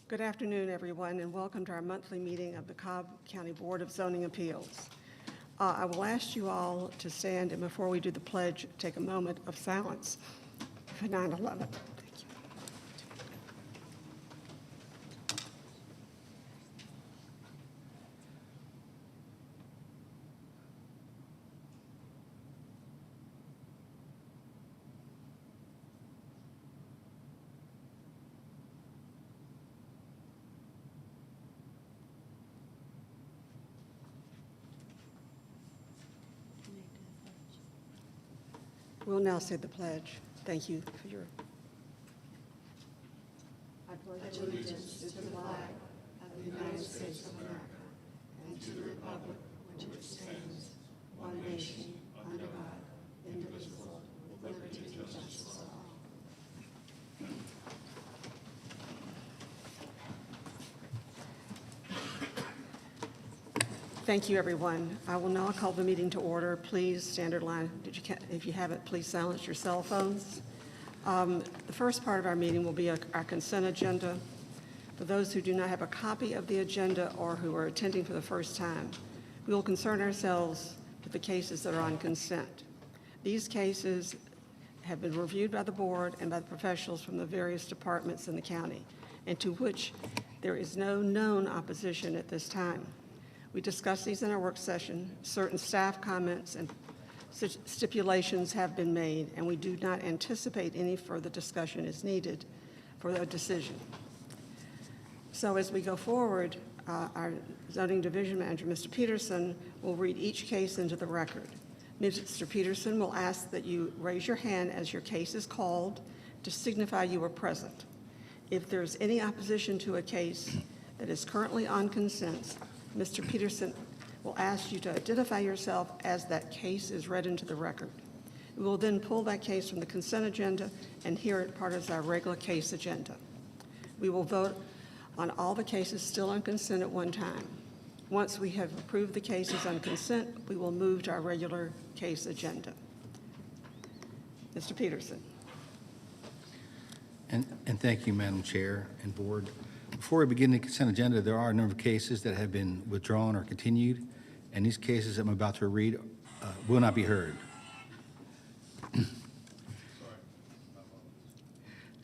Good afternoon, everyone, and welcome to our monthly meeting of the Cobb County Board of Zoning Appeals. I will ask you all to stand, and before we do the pledge, take a moment of silence for 9/11. Thank you. We'll now say the pledge. Thank you for your. I pledge allegiance to the flag of the United States of America and to the republic which it stands, one nation, under God, indivisible, with liberty and justice for all. Thank you, everyone. I will now call the meeting to order. Please, standard line, if you have it, please silence your cell phones. The first part of our meeting will be our consent agenda. For those who do not have a copy of the agenda or who are attending for the first time, we will concern ourselves with the cases that are on consent. These cases have been reviewed by the board and by the professionals from the various departments in the county, and to which there is no known opposition at this time. We discussed these in our work session. Certain staff comments and stipulations have been made, and we do not anticipate any further discussion is needed for a decision. So as we go forward, our zoning division manager, Mr. Peterson, will read each case into the record. Mr. Peterson will ask that you raise your hand as your case is called to signify you are present. If there's any opposition to a case that is currently on consent, Mr. Peterson will ask you to identify yourself as that case is read into the record. We will then pull that case from the consent agenda and hear it part of our regular case agenda. We will vote on all the cases still on consent at one time. Once we have approved the cases on consent, we will move to our regular case agenda. Mr. Peterson. And thank you, Madam Chair and Board. Before we begin the consent agenda, there are a number of cases that have been withdrawn or continued, and these cases I'm about to read will not be heard.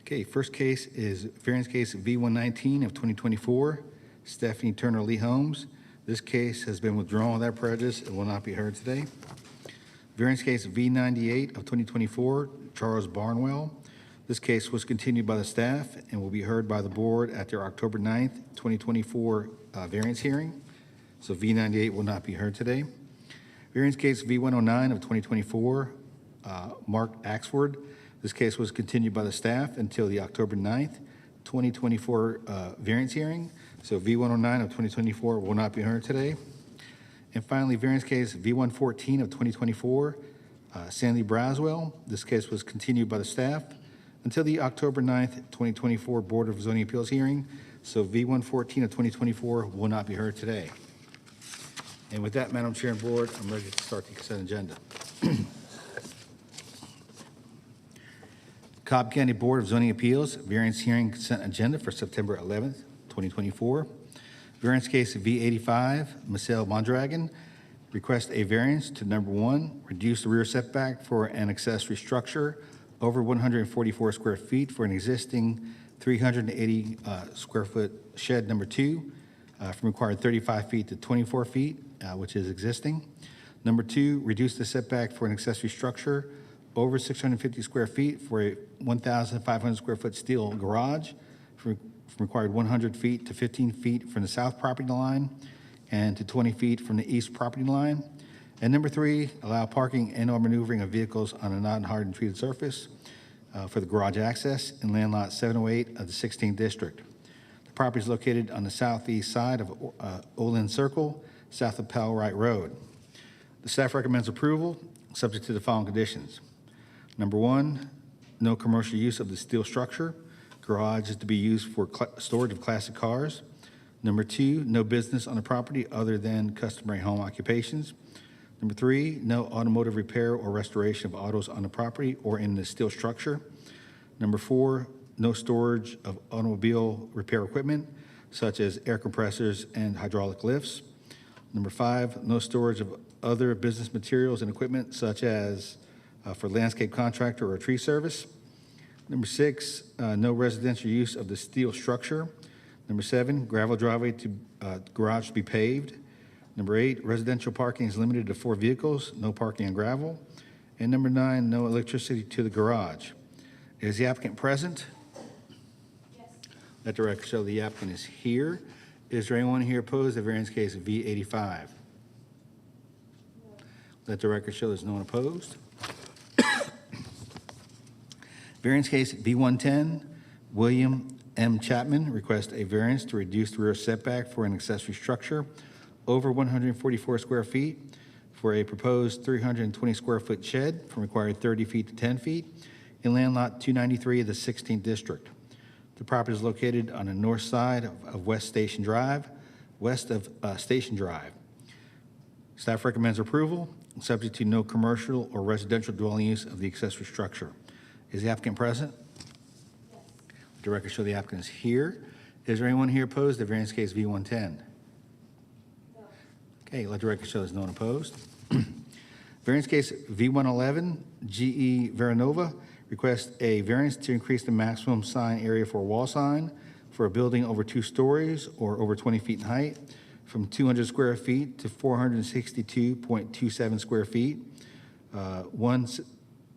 Okay, first case is variance case V119 of 2024, Stephanie Turner Lee Holmes. This case has been withdrawn without prejudice and will not be heard today. Variance case V98 of 2024, Charles Barnwell. This case was continued by the staff and will be heard by the board at their October 9th, 2024 variance hearing. So V98 will not be heard today. Variance case V109 of 2024, Mark Axford. This case was continued by the staff until the October 9th, 2024 variance hearing. So V109 of 2024 will not be heard today. And finally, variance case V114 of 2024, Sandy Braswell. This case was continued by the staff until the October 9th, 2024 Board of Zoning Appeals hearing. So V114 of 2024 will not be heard today. And with that, Madam Chair and Board, I'm ready to start the consent agenda. Cobb County Board of Zoning Appeals, variance hearing consent agenda for September 11th, 2024. Variance case V85, Michelle Mondragon, request a variance to number 1, reduce the rear setback for an accessory structure over 144 square feet for an existing 380 square foot shed number 2 from required 35 feet to 24 feet, which is existing. Number 2, reduce the setback for an accessory structure over 650 square feet for a 1,500 square foot steel garage from required 100 feet to 15 feet from the south property line and to 20 feet from the east property line. And number 3, allow parking and/or maneuvering of vehicles on a non-hardened treated surface for the garage access in land lot 708 of the 16th district. The property is located on the southeast side of Olin Circle, south of Powell Wright Road. The staff recommends approval, subject to the following conditions. Number 1, no commercial use of the steel structure. Garage is to be used for storage of classic cars. Number 2, no business on the property other than customary home occupations. Number 3, no automotive repair or restoration of autos on the property or in the steel structure. Number 4, no storage of automobile repair equipment such as air compressors and hydraulic lifts. Number 5, no storage of other business materials and equipment such as for landscape contractor or tree service. Number 6, no residential use of the steel structure. Number 7, gravel driveway to garage to be paved. Number 8, residential parking is limited to 4 vehicles, no parking on gravel. And number 9, no electricity to the garage. Is the applicant present? Yes. Let the record show the applicant is here. Is there anyone here opposed to variance case V85? Let the record show there's no one opposed. Variance case V110, William M. Chapman requests a variance to reduce the rear setback for an accessory structure over 144 square feet for a proposed 320 square foot shed from required 30 feet to 10 feet in land lot 293 of the 16th district. The property is located on the north side of West Station Drive, west of Station Drive. Staff recommends approval, subject to no commercial or residential dwelling use of the accessory structure. Is the applicant present? Yes. The record show the applicant is here. Is there anyone here opposed to variance case V110? No. Okay, let the record show there's no one opposed. Variance case V111, GE Veranova requests a variance to increase the maximum sign area for a wall sign for a building over 2 stories or over 20 feet in height from 200 square feet to 462.27 square feet. One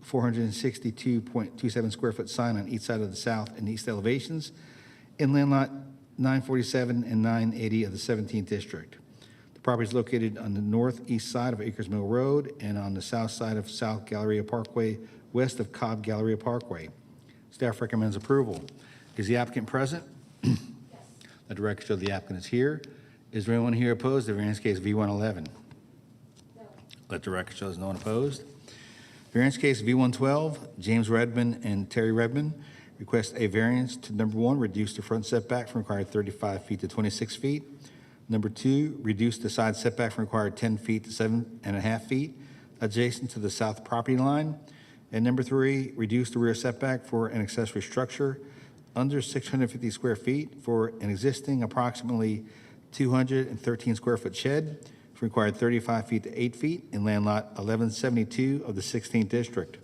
462.27 square foot sign on each side of the south and east elevations in land lot 947 and 980 of the 17th district. The property is located on the northeast side of Acres Mill Road and on the south side of South Galleria Parkway, west of Cobb Galleria Parkway. Staff recommends approval. Is the applicant present? Yes. Let the record show the applicant is here. Is there anyone here opposed to variance case V111? No. Let the record show there's no one opposed. Variance case V112, James Redmond and Terry Redmond request a variance to number 1, reduce the front setback from required 35 feet to 26 feet. Number 2, reduce the side setback from required 10 feet to 7.5 feet adjacent to the south property line. And number 3, reduce the rear setback for an accessory structure under 650 square feet for an existing approximately 213 square foot shed from required 35 feet to 8 feet in land lot 1172 of the 16th district.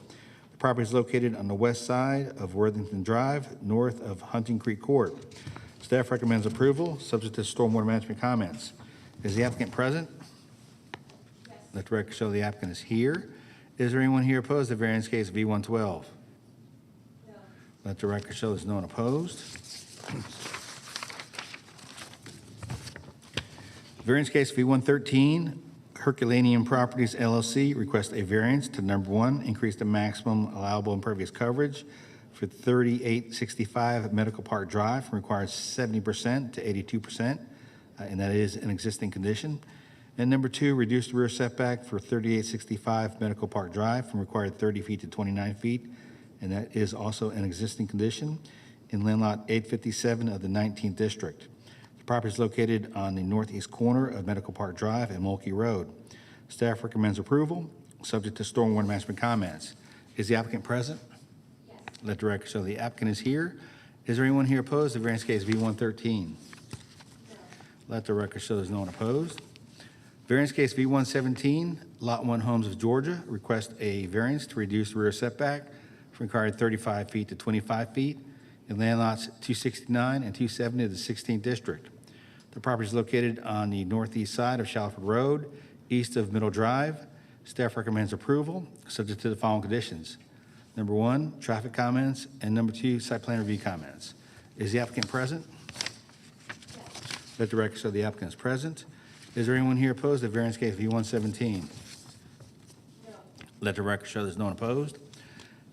The property is located on the west side of Worthington Drive, north of Hunting Creek Court. Staff recommends approval, subject to stormwater management comments. Is the applicant present? Yes. Let the record show the applicant is here. Is there anyone here opposed to variance case V112? No. Let the record show there's no one opposed. Variance case V113, Herculaneum Properties LLC requests a variance to number 1, increase the maximum allowable impervious coverage for 3865 Medical Park Drive from required 70% to 82%, and that is an existing condition. And number 2, reduce the rear setback for 3865 Medical Park Drive from required 30 feet to 29 feet, and that is also an existing condition in land lot 857 of the 19th district. The property is located on the northeast corner of Medical Park Drive and Mulkey Road. Staff recommends approval, subject to stormwater management comments. Is the applicant present? Yes. Let the record show the applicant is here. Is there anyone here opposed to variance case V113? No. Let the record show there's no one opposed. Variance case V117, Lot 1 Homes of Georgia request a variance to reduce the rear setback from required 35 feet to 25 feet in land lots 269 and 270 of the 16th district. The property is located on the northeast side of Shalford Road, east of Middle Drive. Staff recommends approval, subject to the following conditions. Number 1, traffic comments, and number 2, site plan review comments. Is the applicant present? Yes. Let the record show the applicant is present. Is there anyone here opposed to variance case V117? No. Let the record show there's no one opposed.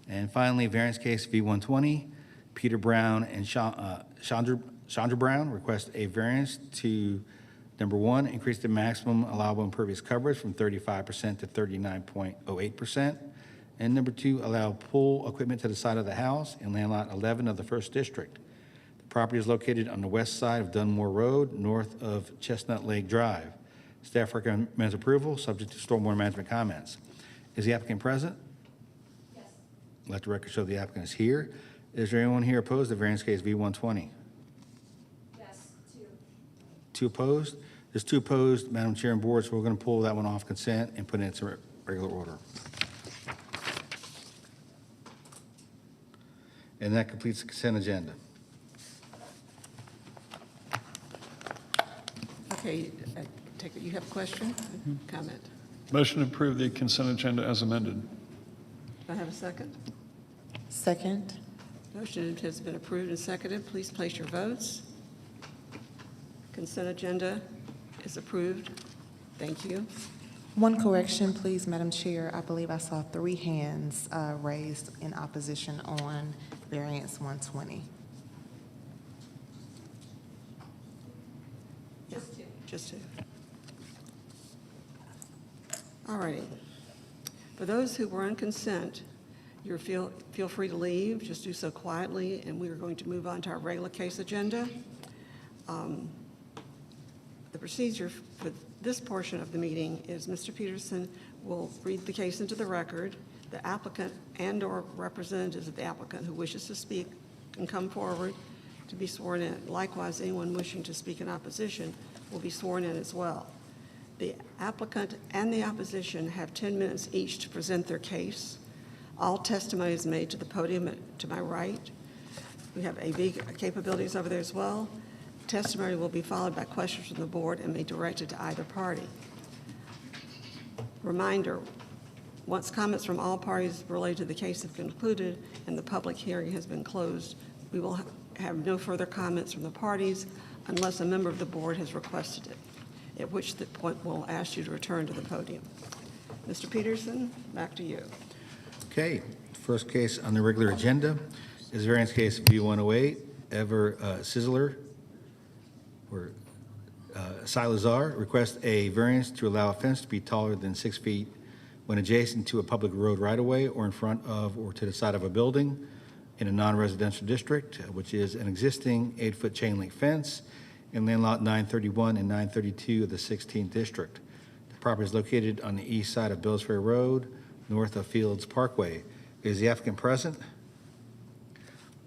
And finally, variance case V120, Peter Brown and Chandra Brown request a variance to, number 1, increase the maximum allowable impervious coverage from 35% to 39.08%. And number 2, allow pool equipment to the side of the house in land lot 11 of the 1st district. The property is located on the west side of Dunmore Road, north of Chestnut Lake Drive. Staff recommends approval, subject to stormwater management comments. Is the applicant present? Yes. Let the record show the applicant is here. Is there anyone here opposed to variance case V120? Yes. Two. Two opposed? There's two opposed, Madam Chair and Board, so we're going to pull that one off consent and put it into regular order. And that completes the consent agenda. Okay, I take it you have a question, comment? Motion to approve the consent agenda as amended. Do I have a second? Second. Motion has been approved and seconded. Please place your votes. Consent agenda is approved. Thank you. One correction, please, Madam Chair. I believe I saw 3 hands raised in opposition on variance 120. Just two. Just two. All righty. For those who were on consent, you feel free to leave. Just do so quietly, and we are going to move on to our regular case agenda. The procedure for this portion of the meeting is Mr. Peterson will read the case into the record. The applicant and/or representatives of the applicant who wishes to speak can come forward to be sworn in. Likewise, anyone wishing to speak in opposition will be sworn in as well. The applicant and the opposition have 10 minutes each to present their case. All testimony is made to the podium to my right. We have AV capabilities over there as well. Testimony will be followed by questions from the board and may be directed to either party. Reminder, once comments from all parties related to the case have concluded and the public hearing has been closed, we will have no further comments from the parties unless a member of the board has requested it, at which point we'll ask you to return to the podium. Mr. Peterson, back to you. Okay, first case on the regular agenda is variance case V108, Ever Sizzler, or Silazar, request a variance to allow a fence to be taller than 6 feet when adjacent to a public road right-of-way or in front of or to the side of a building in a non-residential district, which is an existing 8-foot chain link fence in land lot 931 and 932 of the 16th district. The property is located on the east side of Bills Ferry Road, north of Fields Parkway. Is the applicant present?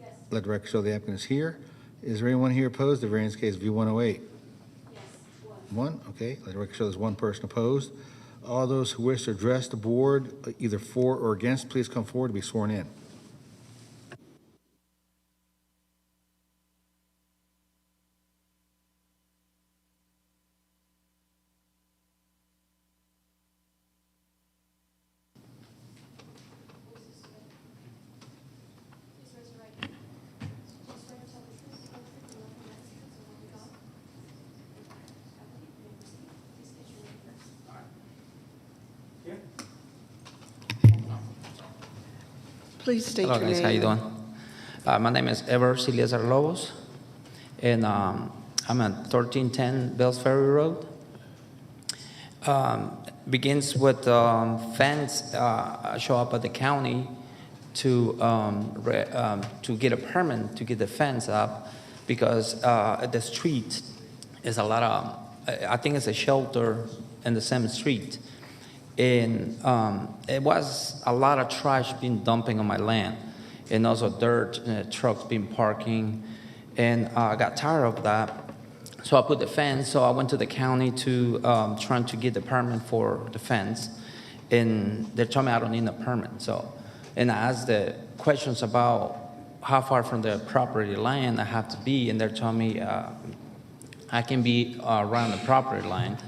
Yes. Let the record show the applicant is here. Is there anyone here opposed to variance case V108? Yes. One. One, okay. Let the record show there's one person opposed. All those who wish to address the board, either for or against, please come forward to be sworn in. Please state Hello your guys, name. how you doing? My name is Ever Silazar Lobos, and I'm at 1310 Bells Ferry Road. Begins with fence show up at the county to get a permit to get the fence up because the street is a lot of, I think it's a shelter in the same street. And it was a lot of trash being dumping on my land, and also dirt trucks being parking, and I got tired of that. So I put the fence. So I went to the county to trying to get the permit for the fence, and they told me I don't need a permit. So, and I asked the questions about how far from the property line I have to be, and they're telling me I can be around the property line.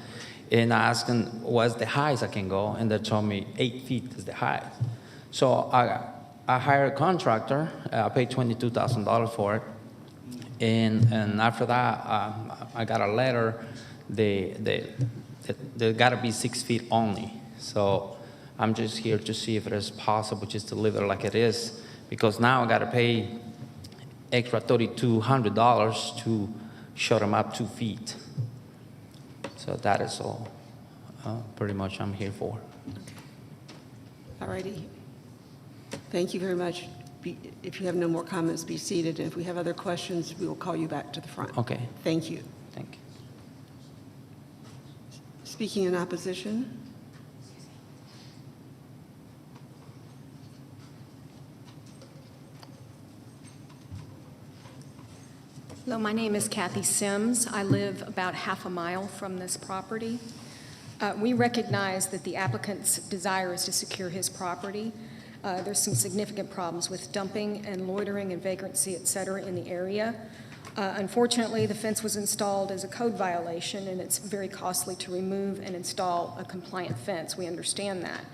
And I asked them, what's the highest I can go? And they told me 8 feet is the highest. So I hired a contractor. I paid $22,000 for it. And after that, I got a letter. They got to be 6 feet only. So I'm just here to see if it is possible just to leave it like it is. Because now I got to pay extra $3,200 to shut them up 2 feet. So that is all pretty much I'm here for. All righty. Thank you very much. If you have no more comments, be seated. And if we have other questions, we will call you back to the front. Okay. Thank you. Thank you. Speaking in opposition? Hello, my name is Kathy Sims. I live about half a mile from this property. We recognize that the applicant's desire is to secure his property. There's some significant problems with dumping and loitering and vagrancy, et cetera, in the area. Unfortunately, the fence was installed as a code violation, and it's very costly to remove and install a compliant fence. We understand that.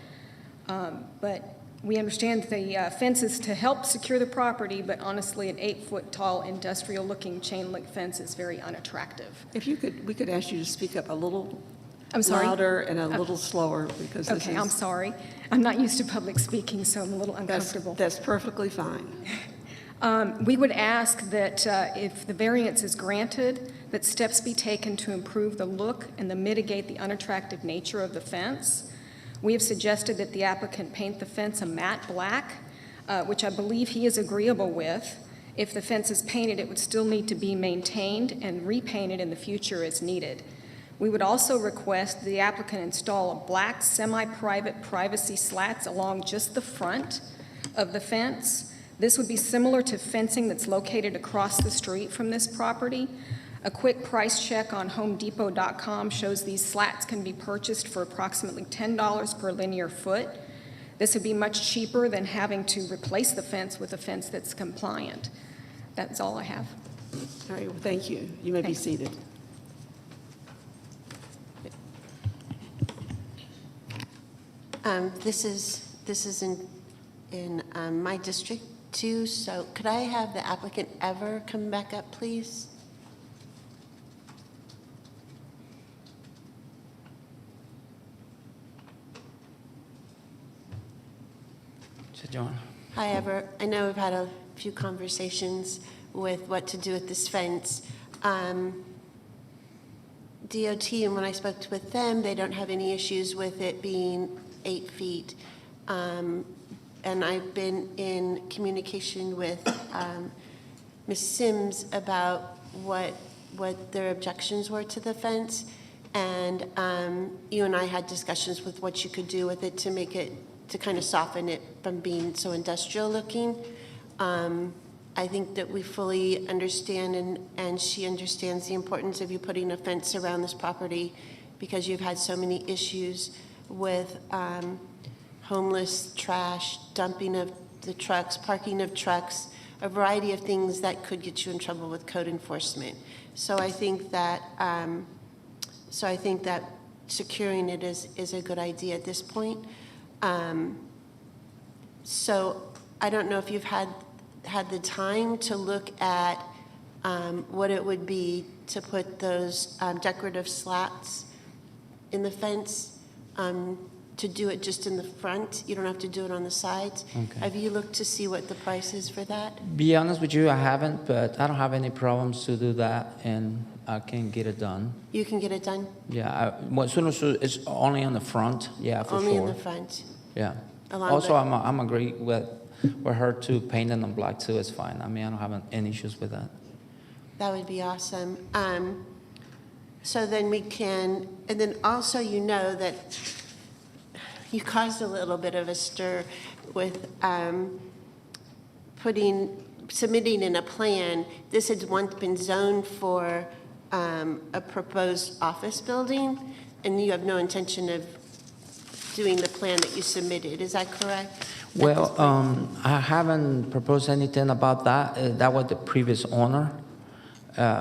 But we understand the fence is to help secure the property, but honestly, an 8-foot-tall industrial-looking chain-link fence is very unattractive. If you could, we could ask you to speak up a little I'm sorry? louder and a little slower, because this is... Okay, I'm sorry. I'm not used to public speaking, so I'm a little uncomfortable. That's perfectly fine. We would ask that if the variance is granted, that steps be taken to improve the look and to mitigate the unattractive nature of the fence. We have suggested that the applicant paint the fence a matte black, which I believe he is agreeable with. If the fence is painted, it would still need to be maintained and repainted in the future as needed. We would also request the applicant install a black semi-private privacy slats along just the front of the fence. This would be similar to fencing that's located across the street from this property. A quick price check on HomeDepot.com shows these slats can be purchased for approximately $10 per linear foot. This would be much cheaper than having to replace the fence with a fence that's compliant. That's all I have. All right, well, thank you. You may be Thanks. seated. This is in my district too, so could I have the applicant ever come back up, please? So, John? Hi, Ever. I know we've had a few conversations with what to do with this fence. DOT, and when I spoke with them, they don't have any issues with it being 8 feet. And I've been in communication with Ms. Sims about what their objections were to the fence. And you and I had discussions with what you could do with it to make it, to kind of soften it from being so industrial looking. I think that we fully understand, and she understands the importance of you putting a fence around this property because you've had so many issues with homeless, trash, dumping of the trucks, parking of trucks, a variety of things that could get you in trouble with code enforcement. So I think that securing it is a good idea at this point. So I don't know if you've had the time to look at what it would be to put those decorative slats in the fence, to do it just in the front. You don't have to do it on the sides. Okay. Have you looked to see what the price is for that? Be honest with you, I haven't, but I don't have any problems to do that, and I can get it done. You can get it done? Yeah, well, as soon as it's only on the front, yeah, for Only sure. in the front? Yeah. Along Also, the- I'm agree with her to paint it on black too. It's fine. I mean, I don't have any issues with that. That would be awesome. So then we can, and then also you know that you caused a little bit of a stir with submitting in a plan. This had once been zoned for a proposed office building, and you have no intention of doing the plan that you submitted. Is that correct? Well, I haven't proposed anything about that. That was the previous owner.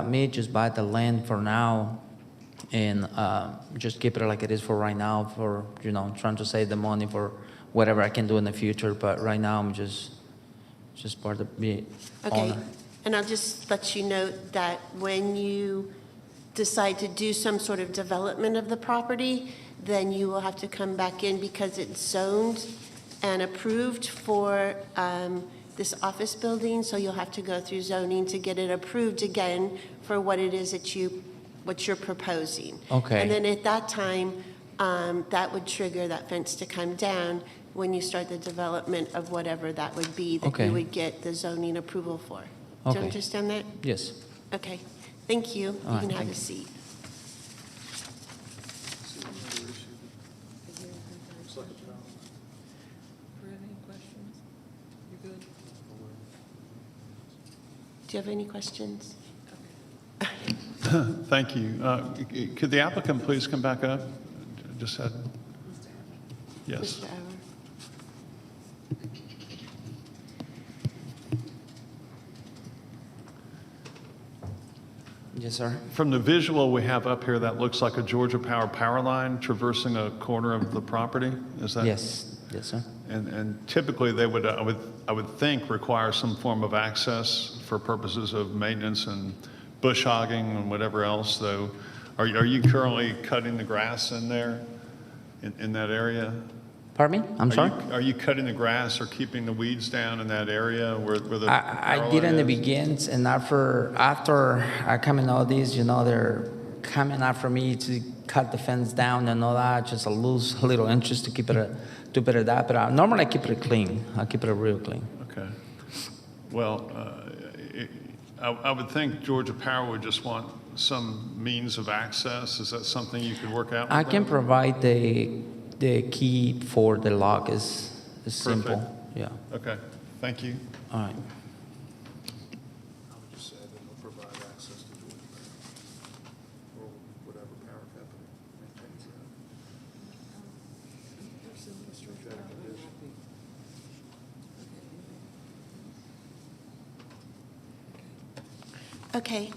Me just buy the land for now and just keep it like it is for right now for, trying to save the money for whatever I can do in the future. But right now, I'm just part of the Okay, owner. and I'll just let you know that when you decide to do some sort of development of the property, then you will have to come back in because it's zoned and approved for this office building, so you'll have to go through zoning to get it approved again for what it is that what you're proposing. Okay. And then at that time, that would trigger that fence to come down when you start the development of whatever that would be that Okay. you would get the zoning approval for. Do Okay. you understand that? Yes. Okay, thank you. All You right, can have thank a you. seat. Do you have any questions? Thank you. Could the applicant please come back up? Just said. Yes. Mr. Ever. Yes, sir. From the visual we have up here, that looks like a Georgia power line traversing a corner of the property. Is that? Yes, yes, sir. And typically they would, I would think, require some form of access for purposes of maintenance and bush hogging and whatever else, though. Are you currently cutting the grass in there, in that area? Pardon me? I'm sorry? Are you cutting the grass or keeping the weeds down in that area where the I power did in the line is? beginning, and after I come in all these, they're coming after me to cut the fence down and all that. Just I lose a little interest to keep it that. But normally I keep it clean. I keep it real clean. Okay. Well, I would think Georgia Power would just want some means of access. Is that something you could work out with I can them? provide the key for the lock. Is simple. Yeah. Okay, thank you. All right. I would just say that they'll provide access to Georgia Power or whatever power company maintains that. Okay,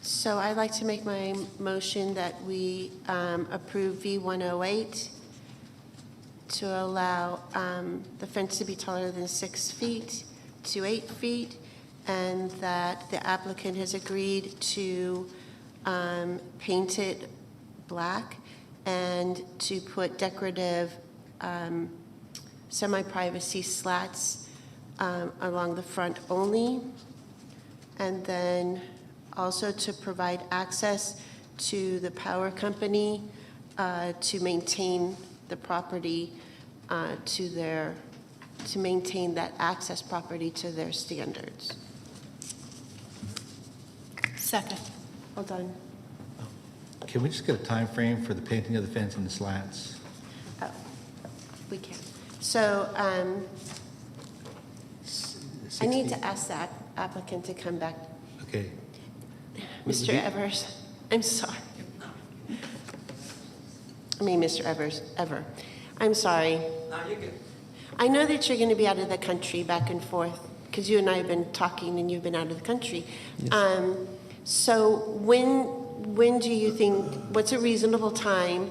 so I'd like to make my motion that we approve V108 to allow the fence to be taller than 6 feet to 8 feet, and that the applicant has agreed to paint it black and to put decorative semi-privacy slats along the front only, and then also to provide access to the power company to maintain the property to maintain that access property to their standards. Second. Hold on. Can we just get a time frame for the painting of the fence and the slats? Oh, we can. So I need to ask that applicant to come back. Okay. Mr. Evers, I'm sorry. Mr. Evers, I'm sorry. No, you're good. I know that you're going to be out of the country back and forth, because you and I have been talking and you've been out of the country. Yes. So when do you think, what's a reasonable time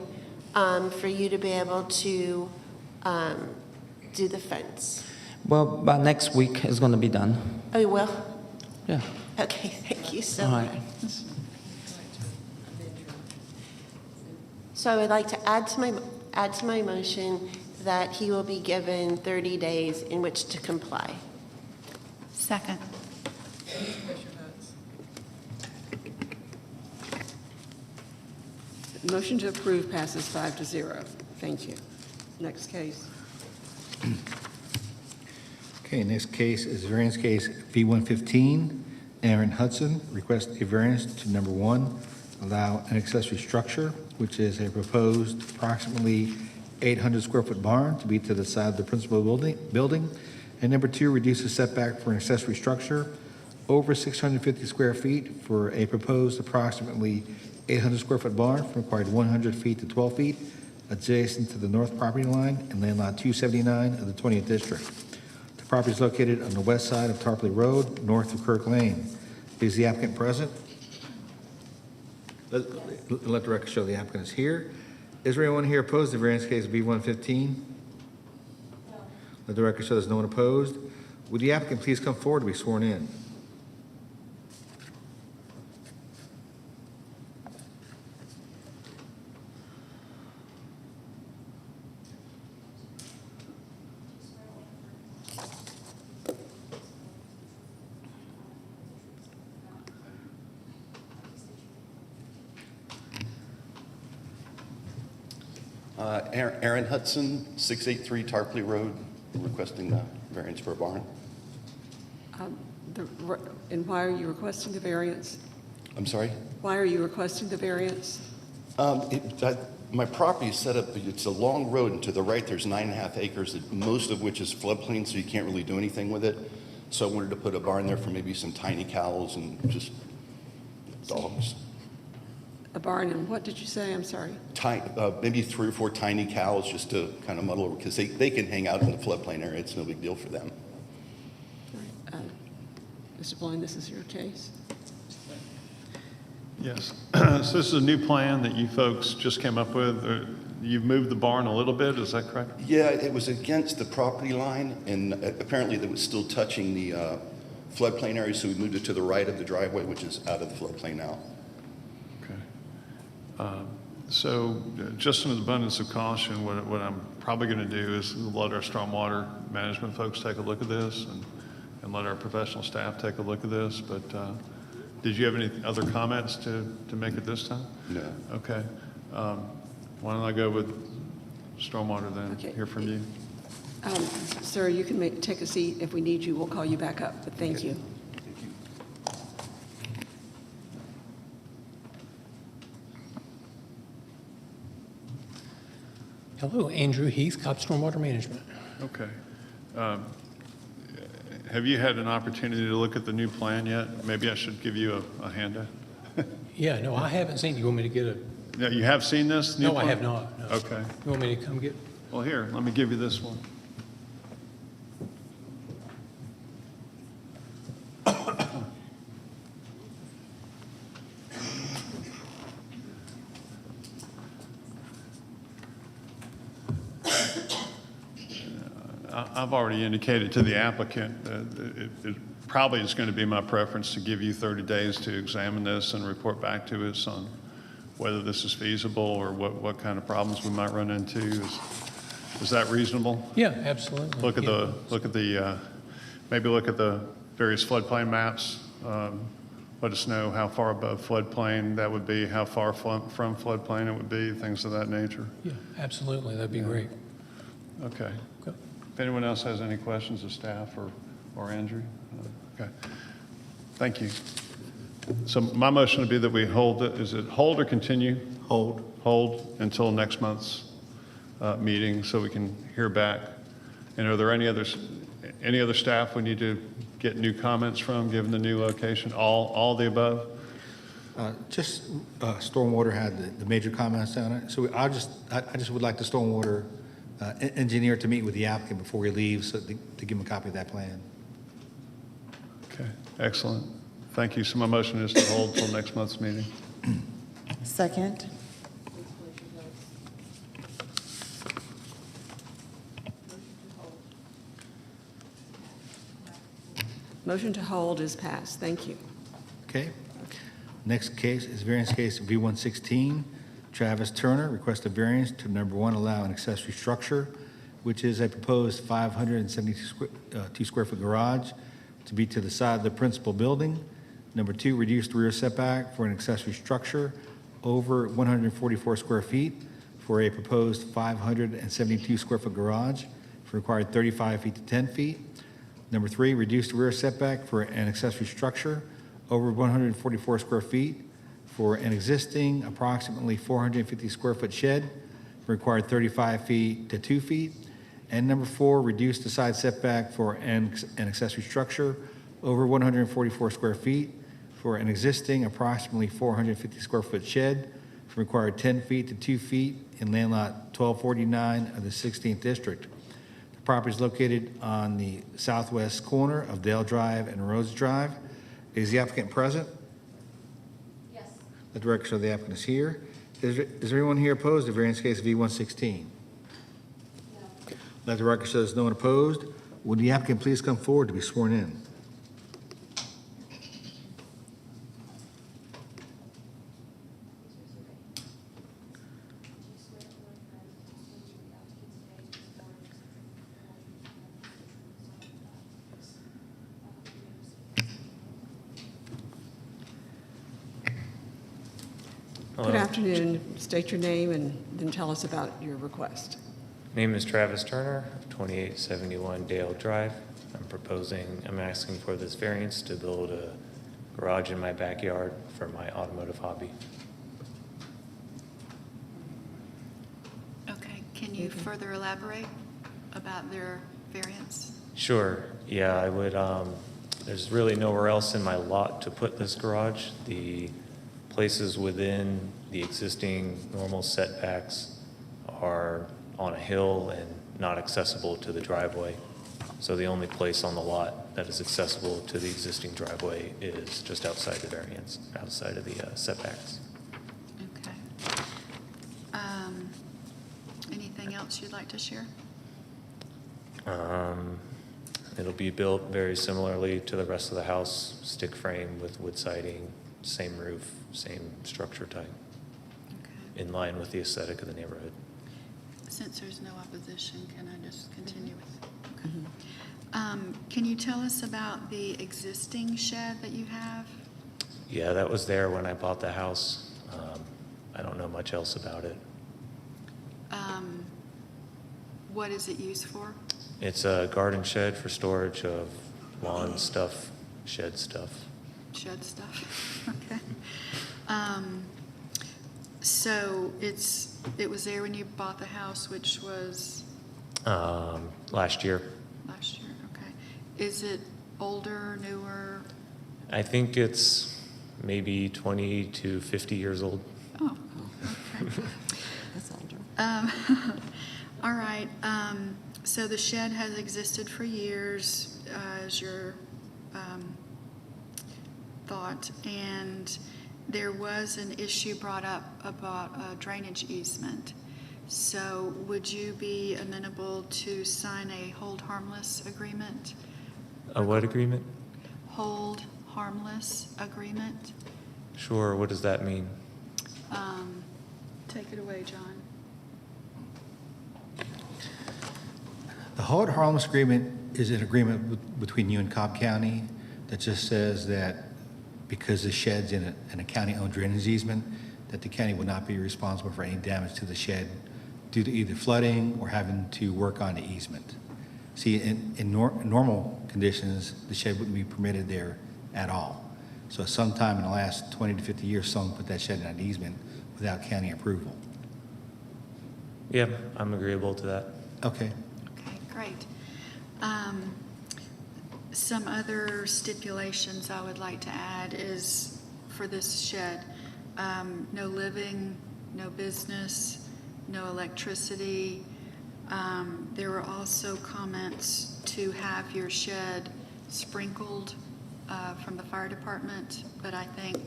for you to be able to do the fence? Well, by next week it's going to be done. Oh, you will? Yeah. Okay, thank you so All much. right. So I would like to add to my motion that he will be given 30 days in which to comply. Second. Motion to approve passes 5-0. Thank you. Next case. Okay, next case is variance case V115. Aaron Hudson requests a variance to number 1, allow an accessory structure, which is a proposed approximately 800 square foot barn to be to the side of the principal building. And number 2, reduce the setback for an accessory structure over 650 square feet for a proposed approximately 800 square foot barn from required 100 feet to 12 feet adjacent to the north property line and land lot 279 of the 20th district. The property is located on the west side of Tarpley Road, north of Kirk Lane. Is the applicant present? Let the record show the applicant is here. Is there anyone here opposed to variance case B115? No. Let the record show there's no one opposed. Would the applicant please come forward to be sworn in? Aaron Hudson, 683 Tarpley Road, requesting the variance for a barn. And why are you requesting the variance? I'm sorry? Why are you requesting the variance? My property is set up, it's a long road, and to the right, there's 9.5 acres, most of which is floodplain, so you can't really do anything with it. So I wanted to put a barn there for maybe some tiny cows and just dogs. A barn, and what did you say? I'm sorry. Maybe 3 or 4 tiny cows just to kind of muddle, because they can hang out in the floodplain area. It's no big deal for them. Mr. Blaine, this is your case. Yes. So this is a new plan that you folks just came up with. You've moved the barn a little bit, is that correct? Yeah, it was against the property line, and apparently that was still touching the floodplain area, so we moved it to the right of the driveway, which is out of the floodplain now. Okay. So just in abundance of caution, what I'm probably going to do is let our stormwater management folks take a look at this and let our professional staff take a look at this. But did you have any other comments to make at this time? No. Okay. Why don't I go with stormwater then? Okay. Hear from you. Sir, you can take a seat. If we need you, we'll call you back up, but thank you. Thank you. Hello, Andrew Heath, Cobb Stormwater Management. Okay. Have you had an opportunity to look at the new plan yet? Maybe I should give you a handout. Yeah, no, I haven't seen, you want me to get a, Yeah, you have seen this? new no, I plan? have not. No. Okay. You want me to come get? Well, here, let me give you this one. I've already indicated to the applicant that it probably is going to be my preference to give you 30 days to examine this and report back to us on whether this is feasible or what kind of problems we might run into. Is that reasonable? Yeah, absolutely. Look at Yeah. maybe look at the various floodplain maps. Let us know how far above floodplain that would be, how far from floodplain it would be, things of that nature. Yeah, absolutely, that'd be great. Okay. Okay. If anyone else has any questions of staff or Andrew? Okay. Thank you. So my motion would be that we hold it, is it hold or continue? Hold. Hold until next month's meeting so we can hear back. And are there any other staff we need to get new comments from, given the new location? All the above? Just stormwater had the major comments on it. So I just would like the stormwater engineer to meet with the applicant before we leave, so to give him a copy of that plan. Okay, excellent. Thank you. So my motion is to hold till next month's meeting. Second. Motion to hold is passed. Thank you. Okay. Next case is variance case V116. Travis Turner requests a variance to number 1, allow an accessory structure, which is a proposed 572 square foot garage to be to the side of the principal building. Number 2, reduced rear setback for an accessory structure over 144 square feet for a proposed 572 square foot garage for required 35 feet to 10 feet. Number 3, reduced rear setback for an accessory structure over 144 square feet for an existing approximately 450 square foot shed required 35 feet to 2 feet. And number 4, reduce the side setback for an accessory structure over 144 square feet for an existing approximately 450 square foot shed required 10 feet to 2 feet in land lot 1249 of the 16th district. The property is located on the southwest corner of Dale Drive and Rhodes Drive. Is the applicant present? Yes. The director of the applicant is here. Is there anyone here opposed to variance case V116? No. Let the record show there's no one opposed. Would the applicant please come forward to be sworn in? Good afternoon. State your name and then tell us about your request. Name is Travis Turner, 2871 Dale Drive. I'm asking for this variance to build a garage in my backyard for my automotive hobby. Okay, can you further elaborate about their variance? Sure, yeah, I would, there's really nowhere else in my lot to put this garage. The places within the existing normal setbacks are on a hill and not accessible to the driveway. So the only place on the lot that is accessible to the existing driveway is just outside the variance, outside of the setbacks. Okay. Anything else you'd like to share? It'll be built very similarly to the rest of the house, stick frame with wood siding, same roof, same structure type, Okay. in line with the aesthetic of the neighborhood. Since there's no opposition, can I just continue with? Okay. Can you tell us about the existing shed that you have? Yeah, that was there when I bought the house. I don't know much else about it. What is it used for? It's a garden shed for storage of lawn stuff, shed stuff. Shed stuff, okay. So it was there when you bought the house, which was Last year. last year, okay. Is it older, newer? I think it's maybe 20 to 50 years old. Oh, okay. That's older. All right, so the shed has existed for years, as your thought, and there was an issue brought up about a drainage easement. So would you be amenable to sign a hold harmless agreement? A what agreement? Hold harmless agreement? Sure, what does that mean? Take it away, John. The hold harmless agreement is an agreement between you and Cobb County that just says that because the shed's in a county-owned drainage easement, that the county will not be responsible for any damage to the shed due to either flooding or having to work on the easement. See, in normal conditions, the shed wouldn't be permitted there at all. So sometime in the last 20 to 50 years, someone put that shed in an easement without county approval. Yeah, I'm agreeable to that. Okay. Okay, great. Some other stipulations I would like to add is for this shed, no living, no business, no electricity. There were also comments to have your shed sprinkled from the fire department, but I think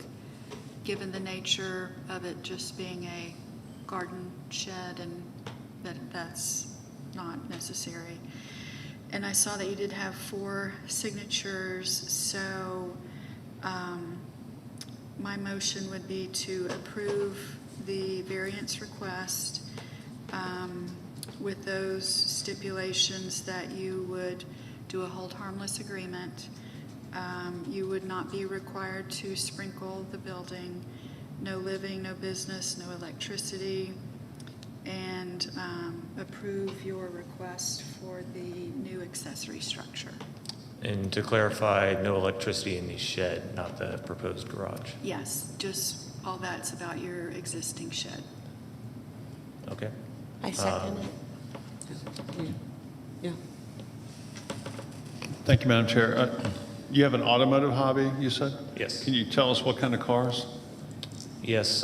given the nature of it just being a garden shed and that's not necessary. And I saw that you did have 4 signatures, so my motion would be to approve the variance request with those stipulations that you would do a hold harmless agreement. You would not be required to sprinkle the building, no living, no business, no electricity, and approve your request for the new accessory structure. And to clarify, no electricity in the shed, not the proposed garage. Yes, just all that's about your existing shed. Okay. I second it. Yeah. Thank you, Madam Chair. You have an automotive hobby, you said? Yes. Can you tell us what kind of cars? Yes,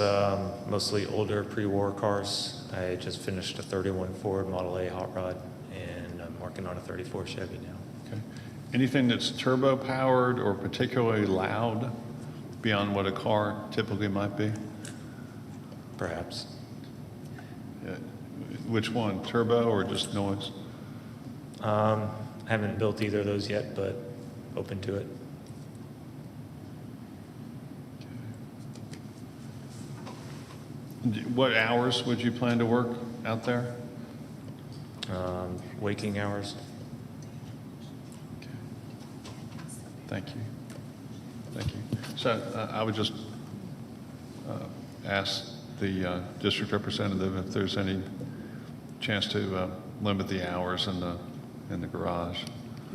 mostly older pre-war cars. I just finished a 31 Ford Model A hot rod, and I'm working on a 34 Chevy now. Okay. Anything that's turbo powered or particularly loud beyond what a car typically might be? Perhaps. Which one, turbo or just noise? Haven't built either of those yet, but open to it. What hours would you plan to work out there? Waking hours. Thank you. Thank you. So I would just ask the district representative if there's any chance to limit the hours in the garage.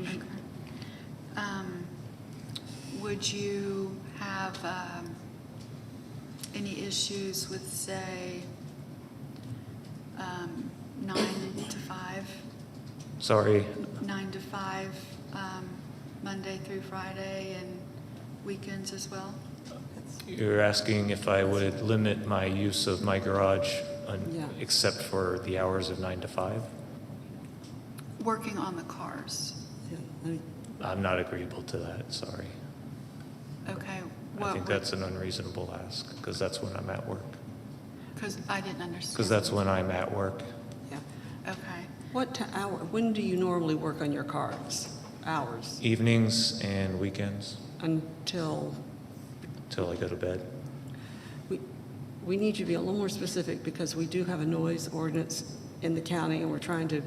Okay. Would you have any issues with, say, 9 to 5? Sorry. 9 to 5, Monday through Friday, and weekends as well? You're asking if I would limit my use of my garage Yeah. except for the hours of 9 to 5? Working on the cars. Yeah, let me- I'm not agreeable to that, sorry. Okay. I think that's an unreasonable ask, because that's when I'm at work. Because I didn't understand. Because that's when I'm at work. yeah. Okay. When do you normally work on your cars? Hours? Evenings and weekends Until, till I go to bed. we need you to be a little more specific because we do have a noise ordinance in the county and we're trying to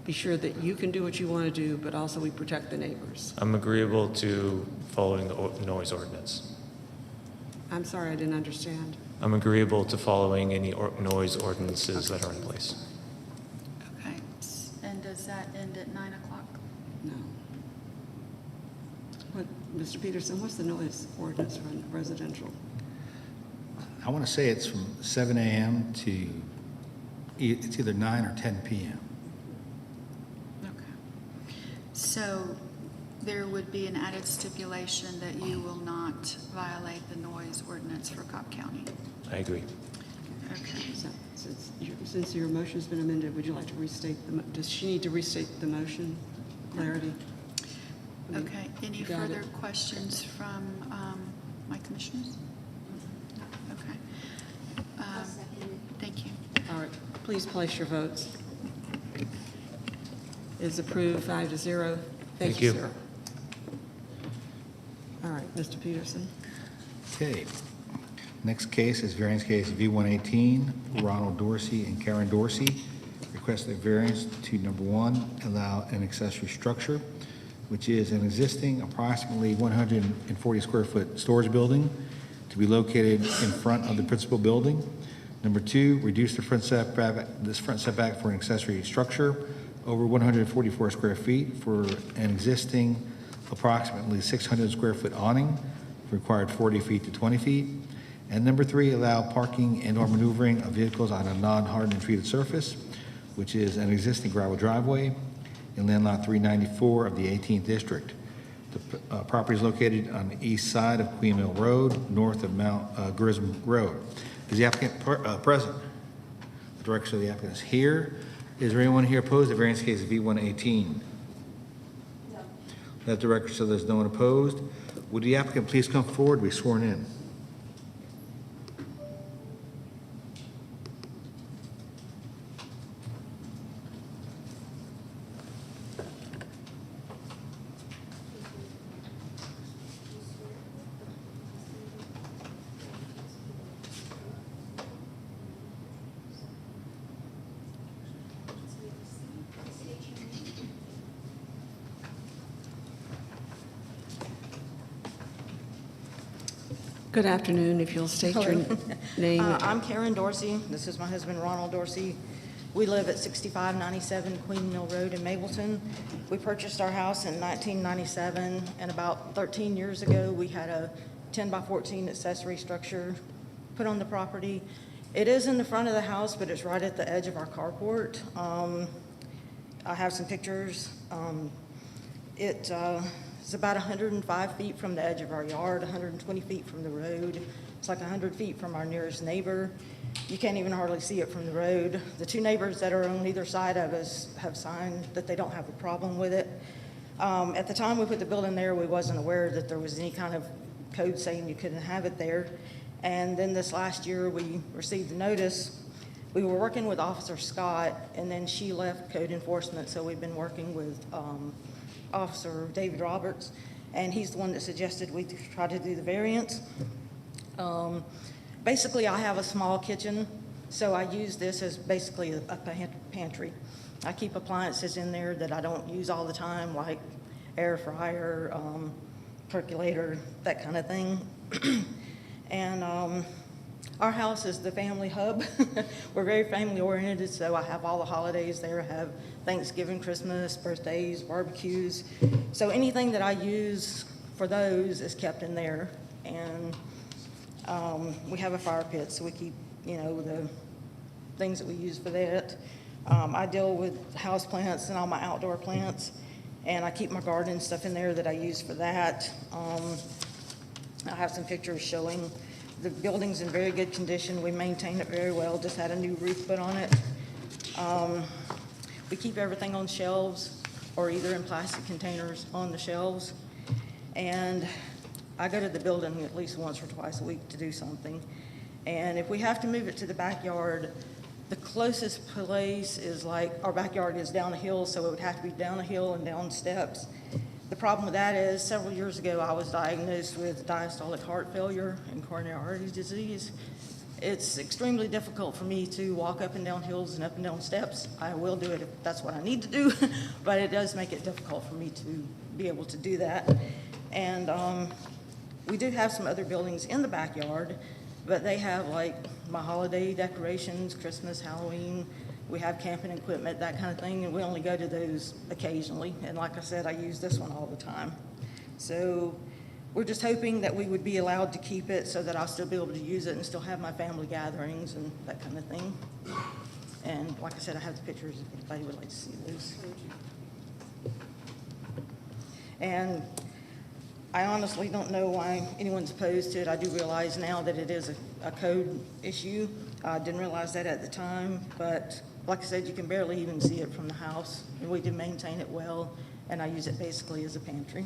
be sure that you can do what you want to do, but also we protect the neighbors. I'm agreeable to following the noise ordinance. I'm sorry, I didn't understand. I'm agreeable to following any noise ordinances that are in place. Okay. And does that end at 9 o'clock? No. Mr. Peterson, what's the noise ordinance for residential? I want to say it's from 7 a.m. to, it's either 9 or 10 p.m. Okay. So there would be an added stipulation that you will not violate the noise ordinance for Cobb County. I agree. Okay. So, since your motion's been amended, would you like to restate does she need to restate the motion? Clarity? Okay. Any You got further it. questions from my commissioners? Okay. Thank you. All right, please place your votes. Is approved 5-0. Thank you. sir. All right, Mr. Peterson. Okay. Next case is variance case V118, Ronald Dorsey and Karen Dorsey. Request a variance to, number one, allow an accessory structure, which is an existing approximately 140 square foot storage building to be located in front of the principal building. Number two, reduce the front setback for an accessory structure over 144 square feet for an existing approximately 600 square foot awning, required 40 feet to 20 feet. And number three, allow parking and or maneuvering of vehicles on a non-hardened and treated surface, which is an existing gravel driveway in land lot 394 of the 18th district. The property is located on the east side of Queen Mill Road, north of Mount Grism Road. Is the applicant present? The director of the applicant is here. Is there anyone here opposed to variance case V118? No. Let the record show there's no one opposed. Would the applicant please come forward, be sworn in? Good afternoon, if you'll state your name. I'm Karen Dorsey. This is my husband, Ronald Dorsey. We live at 6597 Queen Mill Road in Mableton. We purchased our house in 1997, and about 13 years ago, we had a 10 by 14 accessory structure put on the property. It is in the front of the house, but it's right at the edge of our carport. I have some pictures. It's about 105 feet from the edge of our yard, 120 feet from the road. It's like 100 feet from our nearest neighbor. You can't even hardly see it from the road. The two neighbors that are on either side of us have signed that they don't have a problem with it. At the time we put the building there, we wasn't aware that there was any kind of code saying you couldn't have it there. And then this last year, we received a notice. We were working with Officer Scott, and then she left code enforcement, so we've been working with Officer David Roberts, and he's the one that suggested we try to do the variance. Basically, I have a small kitchen, so I use this as basically a pantry. I keep appliances in there that I don't use all the time, like air fryer, percolator, that kind of thing. And our house is the family hub. We're very family oriented, so I have all the holidays there. I have Thanksgiving, Christmas, birthdays, barbecues. So anything that I use for those is kept in there. And we have a fire pit, so we keep, the things that we use for that. I deal with house plants and all my outdoor plants, and I keep my garden stuff in there that I use for that. I have some pictures showing the building's in very good condition. We maintain it very well, just had a new roof put on it. We keep everything on shelves or either in plastic containers on the shelves. And I go to the building at least once or twice a week to do something. And if we have to move it to the backyard, the closest place is like, our backyard is down a hill, so it would have to be down a hill and down steps. The problem with that is, several years ago, I was diagnosed with diastolic heart failure and coronary artery disease. It's extremely difficult for me to walk up and down hills and up and down steps. I will do it if that's what I need to do, but it does make it difficult for me to be able to do that. And we do have some other buildings in the backyard, but they have like my holiday decorations, Christmas, Halloween. We have camping equipment, that kind of thing, and we only go to those occasionally. And like I said, I use this one all the time. So we're just hoping that we would be allowed to keep it so that I'll still be able to use it and still have my family gatherings and that kind of thing. And like I said, I have the pictures if anybody would like to see those. And I honestly don't know why anyone's opposed to it. I do realize now that it is a code issue. I didn't realize that at the time, but like I said, you can barely even see it from the house. And we do maintain it well, and I use it basically as a pantry.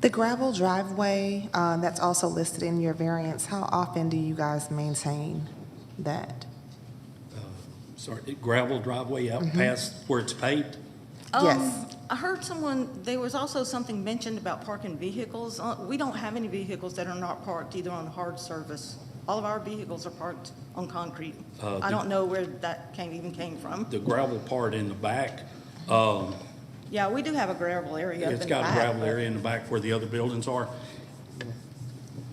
The gravel driveway, that's also listed in your variance, how often do you guys maintain that? Sorry, gravel driveway out past where it's paved? Yes. I heard there was also something mentioned about parking vehicles. We don't have any vehicles that are not parked either on hard surface. All of our vehicles are parked on concrete. I don't know where that even came from. The gravel part in the back, Yeah, we do have a gravel area up in it's the got a back, gravel but- area in the back where the other buildings are.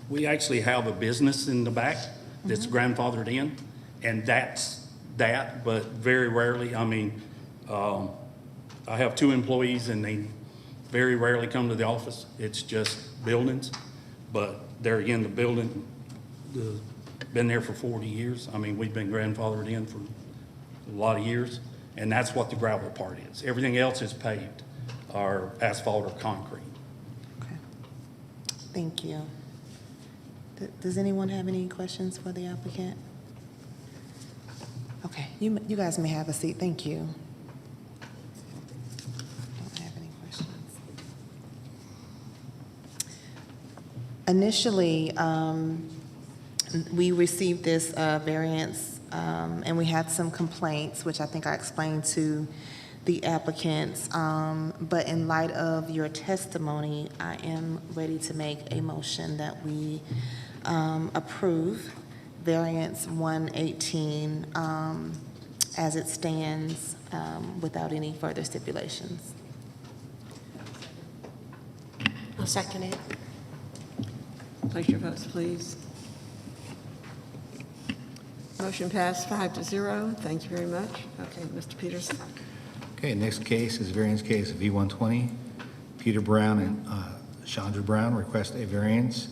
We actually have a business in the back that's grandfathered in, and that's that, but very rarely, I mean, I have 2 employees and they very rarely come to the office. It's just buildings, but there again, the building, been there for 40 years. I mean, we've been grandfathered in for a lot of years, and that's what the gravel part is. Everything else is paved, or asphalt or concrete. Okay. Thank you. Does anyone have any questions for the applicant? Okay, you guys may have a seat. Thank you. Don't have any questions. Initially, we received this variance, and we had some complaints, which I think I explained to the applicants. But in light of your testimony, I am ready to make a motion that we approve variance 118 as it stands without any further stipulations. I'll second it. Place your votes, please. Motion passed 5-0. Thank you very much. Okay, Mr. Peterson. Okay, next case is variance case V120. Peter Brown and Chandra Brown request a variance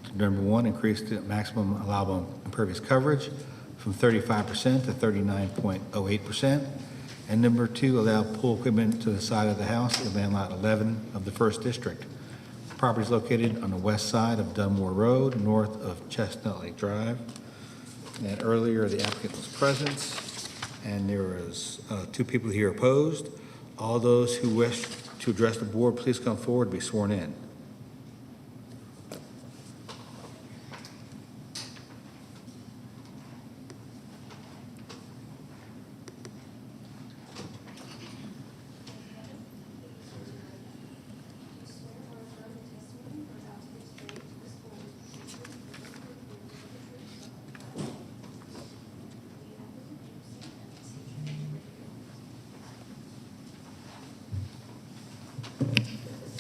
to number 1, increase the maximum allowable impervious coverage from 35% to 39.08%. And number 2, allow pool equipment to the side of the house in land lot 11 of the 1st District. The property is located on the west side of Dunmore Road, north of Chestnut Lake Drive. And earlier, the applicant was present, and there was 2 people here opposed. All those who wish to address the board, please come forward and be sworn in.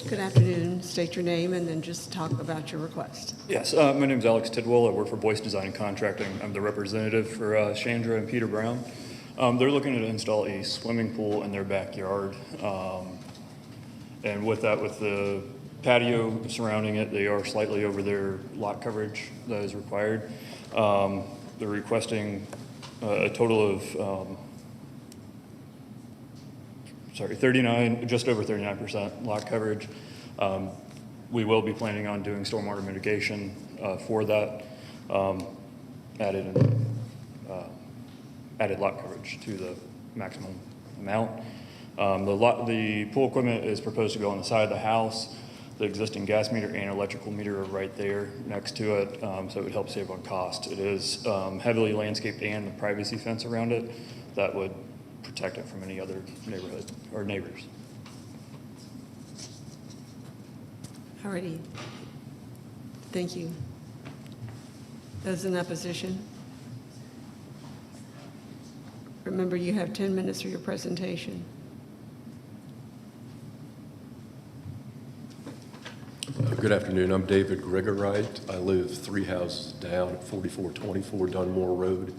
Good afternoon. State your name and then just talk about your request. Yes, my name is Alex Tidwell. I work for Boyce Design and Contracting. I'm the representative for Chandra and Peter Brown. They're looking to install a swimming pool in their backyard. And with that, with the patio surrounding it, they are slightly over their lot coverage that is required. They're requesting a total of just over 39% lot coverage. We will be planning on doing stormwater mitigation for that, added lot coverage to the maximum amount. The pool equipment is proposed to go on the side of the house. The existing gas meter and electrical meter are right there next to it, so it would help save on cost. It is heavily landscaped and the privacy fence around it that would protect it from any other neighborhood or neighbors. Alrighty. Thank you. Those in opposition? Remember, you have 10 minutes for your presentation. Good afternoon. I'm David Gregorite. I live 3 houses down at 4424 Dunmore Road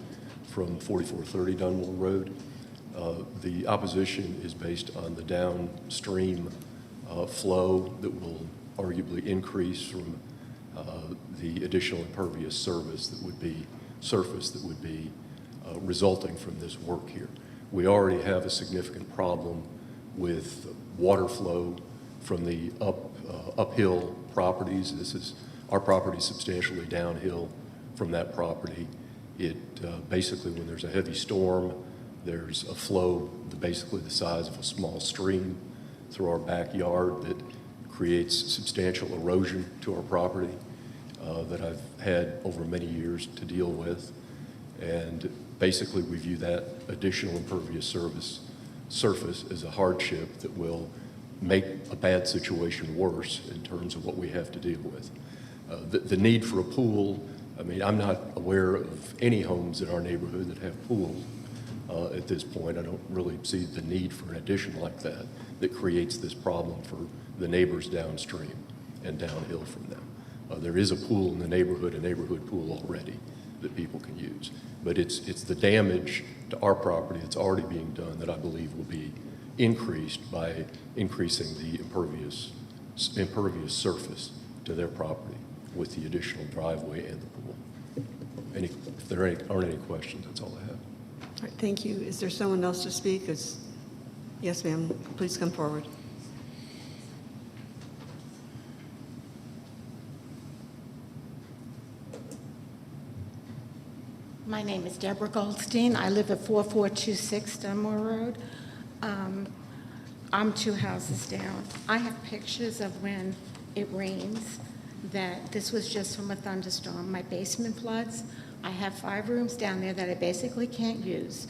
from 4430 Dunmore Road. The opposition is based on the downstream flow that will arguably increase from the additional impervious surface that would be resulting from this work here. We already have a significant problem with water flow from the uphill properties. Our property is substantially downhill from that property. Basically, when there's a heavy storm, there's a flow basically the size of a small stream through our backyard that creates substantial erosion to our property that I've had over many years to deal with. And basically, we view that additional impervious surface as a hardship that will make a bad situation worse in terms of what we have to deal with. The need for a pool, I mean, I'm not aware of any homes in our neighborhood that have pools at this point. I don't really see the need for an addition like that creates this problem for the neighbors downstream and downhill from them. There is a pool in the neighborhood, a neighborhood pool already that people can use. But it's the damage to our property that's already being done that I believe will be increased by increasing the impervious surface to their property with the additional driveway and the pool. If there aren't any questions, that's all I have. All right, thank you. Is there someone else to speak? Yes, ma'am. Please come forward. My name is Deborah Goldstein. I live at 4426 Dunmore Road. I'm 2 houses down. I have pictures of when it rains, that this was just from a thunderstorm. My basement floods. I have 5 rooms down there that I basically can't use.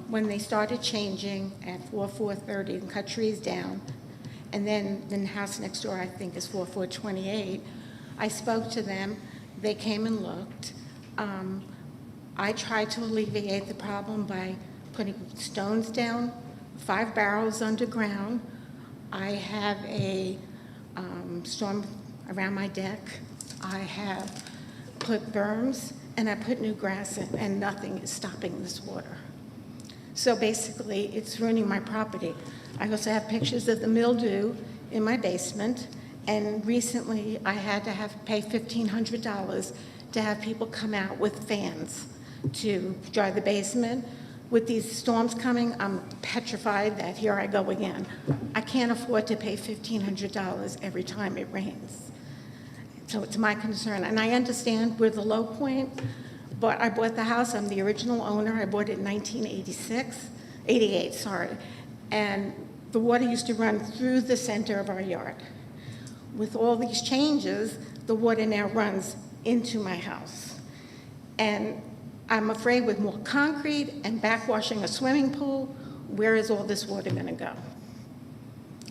When they started changing at 4430 and cut trees down, and then the house next door, I think, is 4428, I spoke to them. They came and looked. I tried to alleviate the problem by putting stones down, 5 barrels underground. I have a storm around my deck. I have put berms, and I put new grass in, and nothing is stopping this water. So basically, it's ruining my property. I also have pictures of the mildew in my basement, and recently I had to pay $1,500 to have people come out with fans to dry the basement. With these storms coming, I'm petrified that here I go again. I can't afford to pay $1,500 every time it rains. So it's my concern, and I understand we're the low point, but I bought the house, I'm the original owner, I bought it in 88, sorry. And the water used to run through the center of our yard. With all these changes, the water now runs into my house. And I'm afraid with more concrete and backwashing a swimming pool, where is all this water gonna go?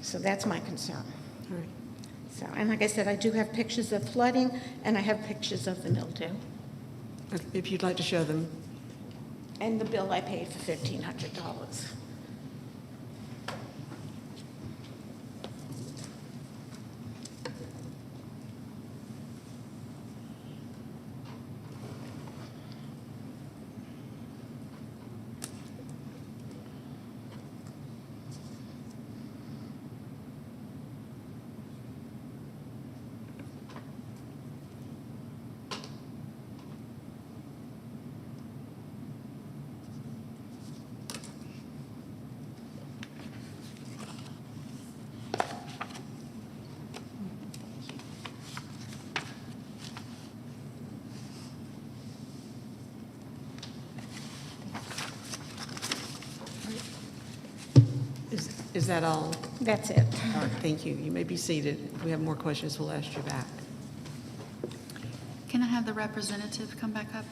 So that's my concern. All right. So, and like I said, I do have pictures of flooding, and I have pictures of the mildew. If you'd like to show them. And the bill I paid for $1,500. Is that all? That's it. All right, thank you. You may be seated. If we have more questions, we'll ask you back. Can I have the representative come back up?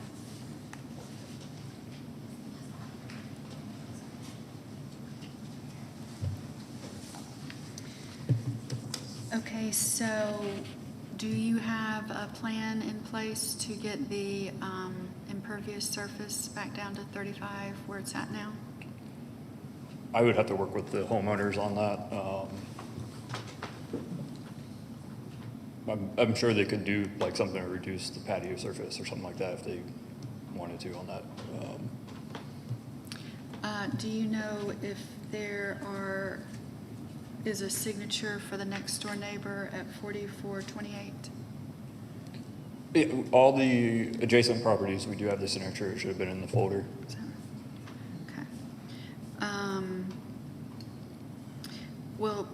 Okay, so do you have a plan in place to get the impervious surface back down to 35 where it's at now? I would have to work with the homeowners on that. I'm sure they could do like something to reduce the patio surface or something like that if they wanted to on that. Do you know if there is a signature for the next door neighbor at 4428? All the adjacent properties, we do have the signature. It should have been in the folder. Okay. Well,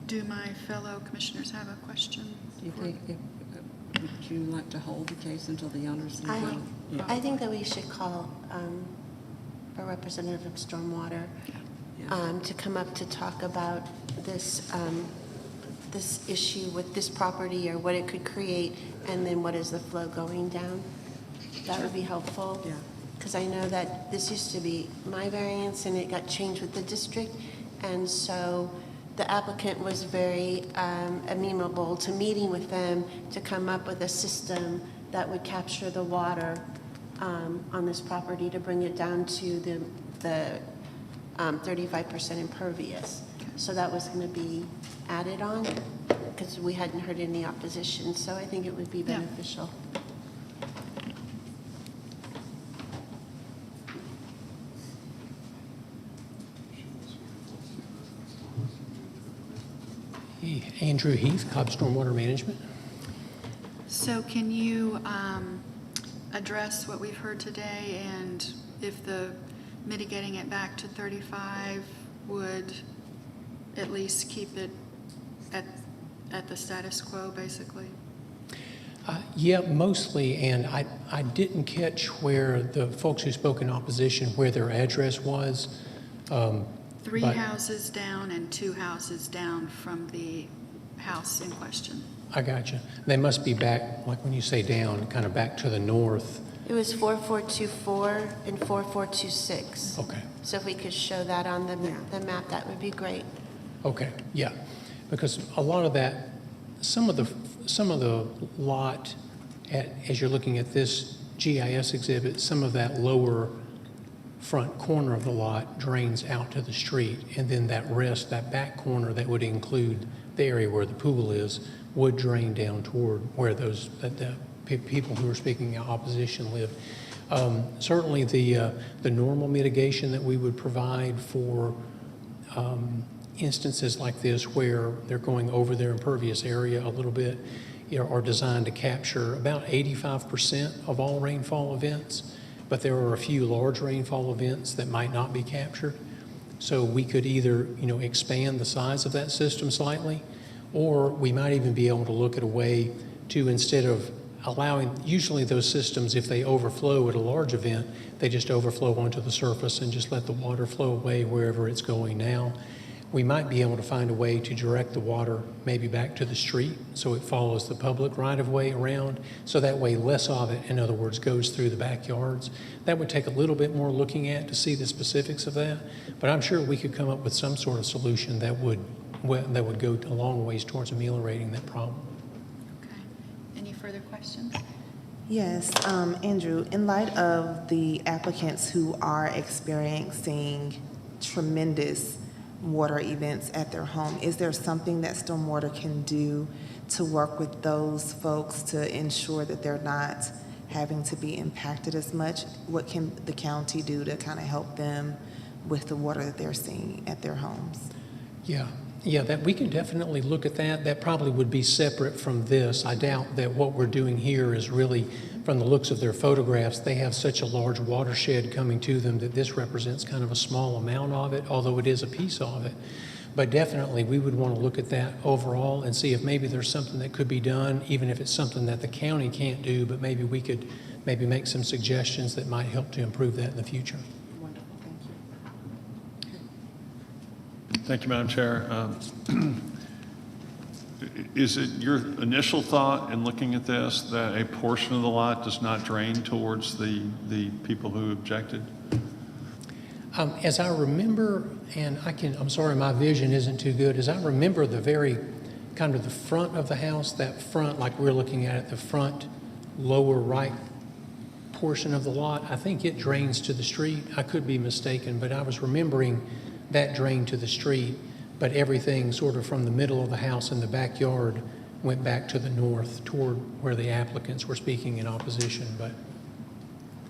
do my fellow commissioners have a question? Do you think, would you like to hold the case until the owners? I think that we should call a representative of Stormwater to come up to talk about this, this issue with this property or what it could create, and then what is the flow going down. That would be helpful. Yeah. Because I know that this used to be my variance and it got changed with the district. And so the applicant was very amenable to meeting with them to come up with a system that would capture the water on this property to bring it down to the 35% impervious. So that was going to be added on because we hadn't heard any opposition. So I think it would be beneficial. Hey, Andrew Heath, Cobb Stormwater Management. So can you address what we've heard today, and if the mitigating it back to 35 would at least keep it at the status quo, basically? Yeah, mostly, and I didn't catch where the folks who spoke in opposition, where their address was. Three but houses down and 2 houses down from the house in question. I got you. They must be back, like when you say down, kind of back to the north. It was 4424 and 4426. Okay. So if we could show that on the map, that would be great. Okay, yeah, because a lot of that, some of the lot, as you're looking at this GIS exhibit, some of that lower front corner of the lot drains out to the street, and then that back corner that would include the area where the pool is would drain down toward where the people who are speaking in opposition live. Certainly the normal mitigation that we would provide for instances like this where they're going over their impervious area a little bit are designed to capture about 85% of all rainfall events, but there are a few large rainfall events that might not be captured. So we could either, expand the size of that system slightly, or we might even be able to look at a way to, instead of allowing, usually those systems, if they overflow at a large event, they just overflow onto the surface and just let the water flow away wherever it's going now. We might be able to find a way to direct the water maybe back to the street so it follows the public right-of-way around, so that way less of it, in other words, goes through the backyards. That would take a little bit more looking at to see the specifics of that, but I'm sure we could come up with some sort of solution that would go a long ways towards ameliorating that problem. Okay. Any further questions? Yes, Andrew, in light of the applicants who are experiencing tremendous water events at their home, is there something that Stormwater can do to work with those folks to ensure that they're not having to be impacted as much? What can the county do to kind of help them with the water that they're seeing at their homes? Yeah, that we can definitely look at that. That probably would be separate from this. I doubt that what we're doing here is really, from the looks of their photographs, they have such a large watershed coming to them that this represents kind of a small amount of it, although it is a piece of it. But definitely, we would want to look at that overall and see if maybe there's something that could be done, even if it's something that the county can't do, but maybe we could make some suggestions that might help to improve that in the future. Wonderful, thank you. Thank you, Madam Chair. Is it your initial thought in looking at this that a portion of the lot does not drain towards the people who objected? As I remember, and I'm sorry, my vision isn't too good. As I remember the very kind of the front of the house, that front, like we're looking at it, the front lower right portion of the lot, I think it drains to the street. I could be mistaken, but I was remembering that drained to the street, but everything sort of from the middle of the house in the backyard went back to the north toward where the applicants were speaking in opposition. But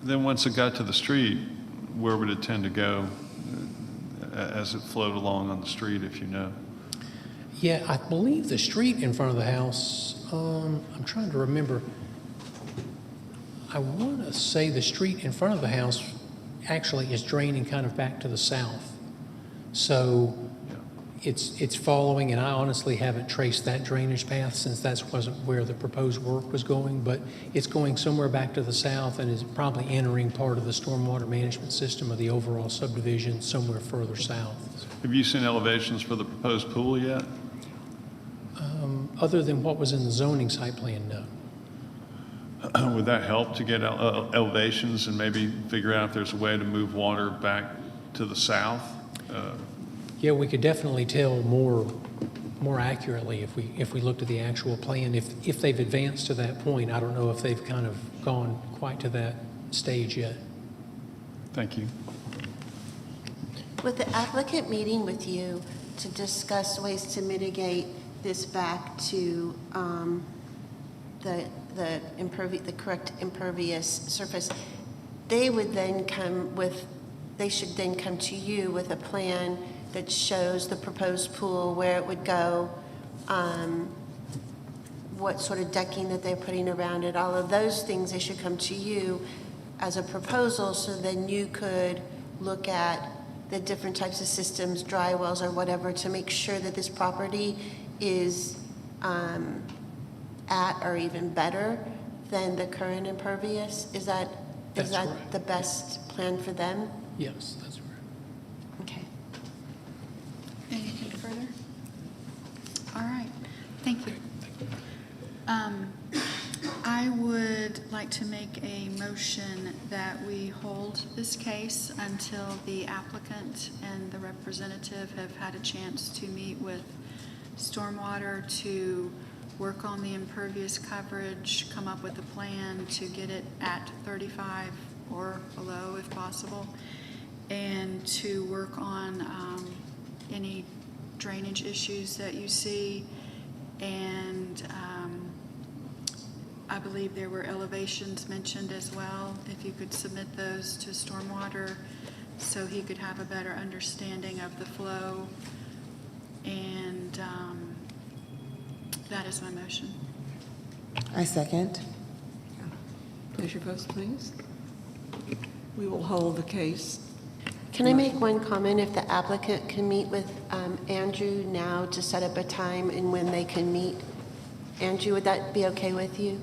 Then once it got to the street, where would it tend to go as it flowed along on the street, if you know? yeah, I believe the street in front of the house, I'm trying to remember. I want to say the street in front of the house actually is draining kind of back to the south. So it's following, and I honestly haven't traced that drainage path since that wasn't where the proposed work was going, but it's going somewhere back to the south and is probably entering part of the stormwater management system of the overall subdivision somewhere further south. Have you seen elevations for the proposed pool yet? Other than what was in the zoning site plan, no. Would that help to get elevations and maybe figure out if there's a way to move water back to the south? Yeah, we could definitely tell more accurately if we looked at the actual plan. If they've advanced to that point, I don't know if they've kind of gone quite to that stage yet. Thank you. With the applicant meeting with you to discuss ways to mitigate this back to the correct impervious surface, they should then come to you with a plan that shows the proposed pool, where it would go, what sort of decking that they're putting around it, all of those things, they should come to you as a proposal, so then you could look at the different types of systems, dry wells or whatever, to make sure that this property is at or even better than the current impervious. Is that correct. the best plan for them? Yes, that's right. Okay. Anything further? All right, thank you. I would like to make a motion that we hold this case until the applicant and the representative have had a chance to meet with Stormwater to work on the impervious coverage, come up with a plan to get it at 35 or below if possible, and to work on any drainage issues that you see. And I believe there were elevations mentioned as well. If you could submit those to Stormwater so he could have a better understanding of the flow. And that is my motion. I second. Place your votes, please. We will hold the case. Can I make one comment? If the applicant can meet with Andrew now to set up a time and when they can meet, Andrew, would that be okay with you?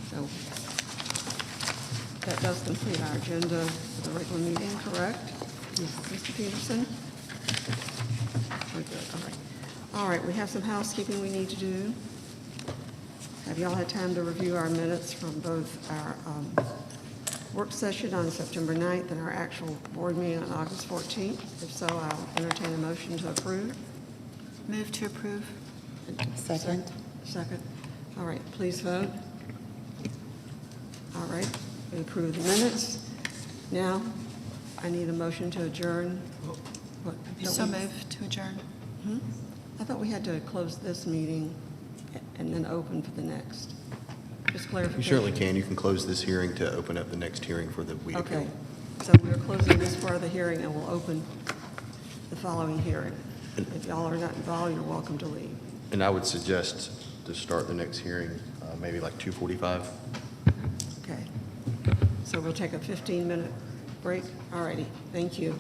So that does complete our agenda for the regular meeting, correct? Mr. Peterson? We're good, all right. All right, we have some housekeeping we need to do. Have y'all had time to review our minutes from both our work session on September 9th and our actual board meeting on August 14th? If so, I'll entertain a motion to approve. Move to approve. Second. Second. All right, please vote. All right, we approve the minutes. Now, I need a motion to adjourn. What? So move to adjourn. I thought we had to close this meeting and then open for the next. Just You clarification. certainly can. You can close this hearing to open up the next hearing for the weed appeal. Okay, so we're closing this part of the hearing and we'll open the following hearing. If y'all are not involved, you're welcome to leave. And I would suggest to start the next hearing, maybe like 2:45. Okay. So we'll take a 15-minute break. All righty, thank you.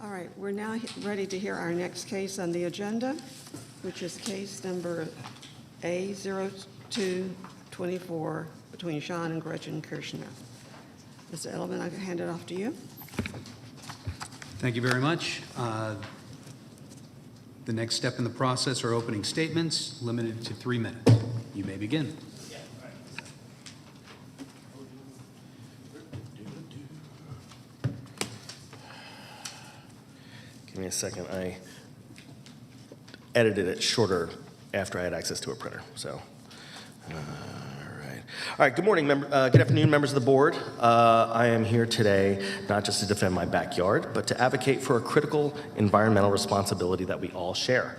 All right, we're now ready to hear our next case on the agenda, which is case number A0224 between Sean and Gretchen Kirshner. Mr. Edelman, I can hand it off to you. Thank you very much. The next step in the process are opening statements, limited to 3 minutes. You may begin. Give me a second. I edited it shorter after I had access to a printer. So, all right. Good morning, good afternoon, members of the board. I am here today not just to defend my backyard, but to advocate for a critical environmental responsibility that we all share.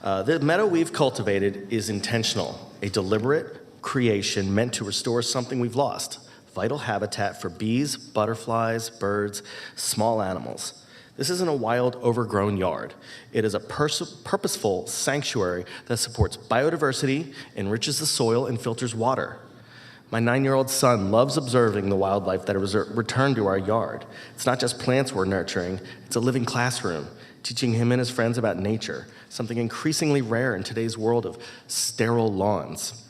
The meadow we've cultivated is intentional, a deliberate creation meant to restore something we've lost, vital habitat for bees, butterflies, birds, small animals. This isn't a wild, overgrown yard. It is a purposeful sanctuary that supports biodiversity, enriches the soil, and filters water. My 9-year-old son loves observing the wildlife that has returned to our yard. It's not just plants we're nurturing, it's a living classroom, teaching him and his friends about nature, something increasingly rare in today's world of sterile lawns.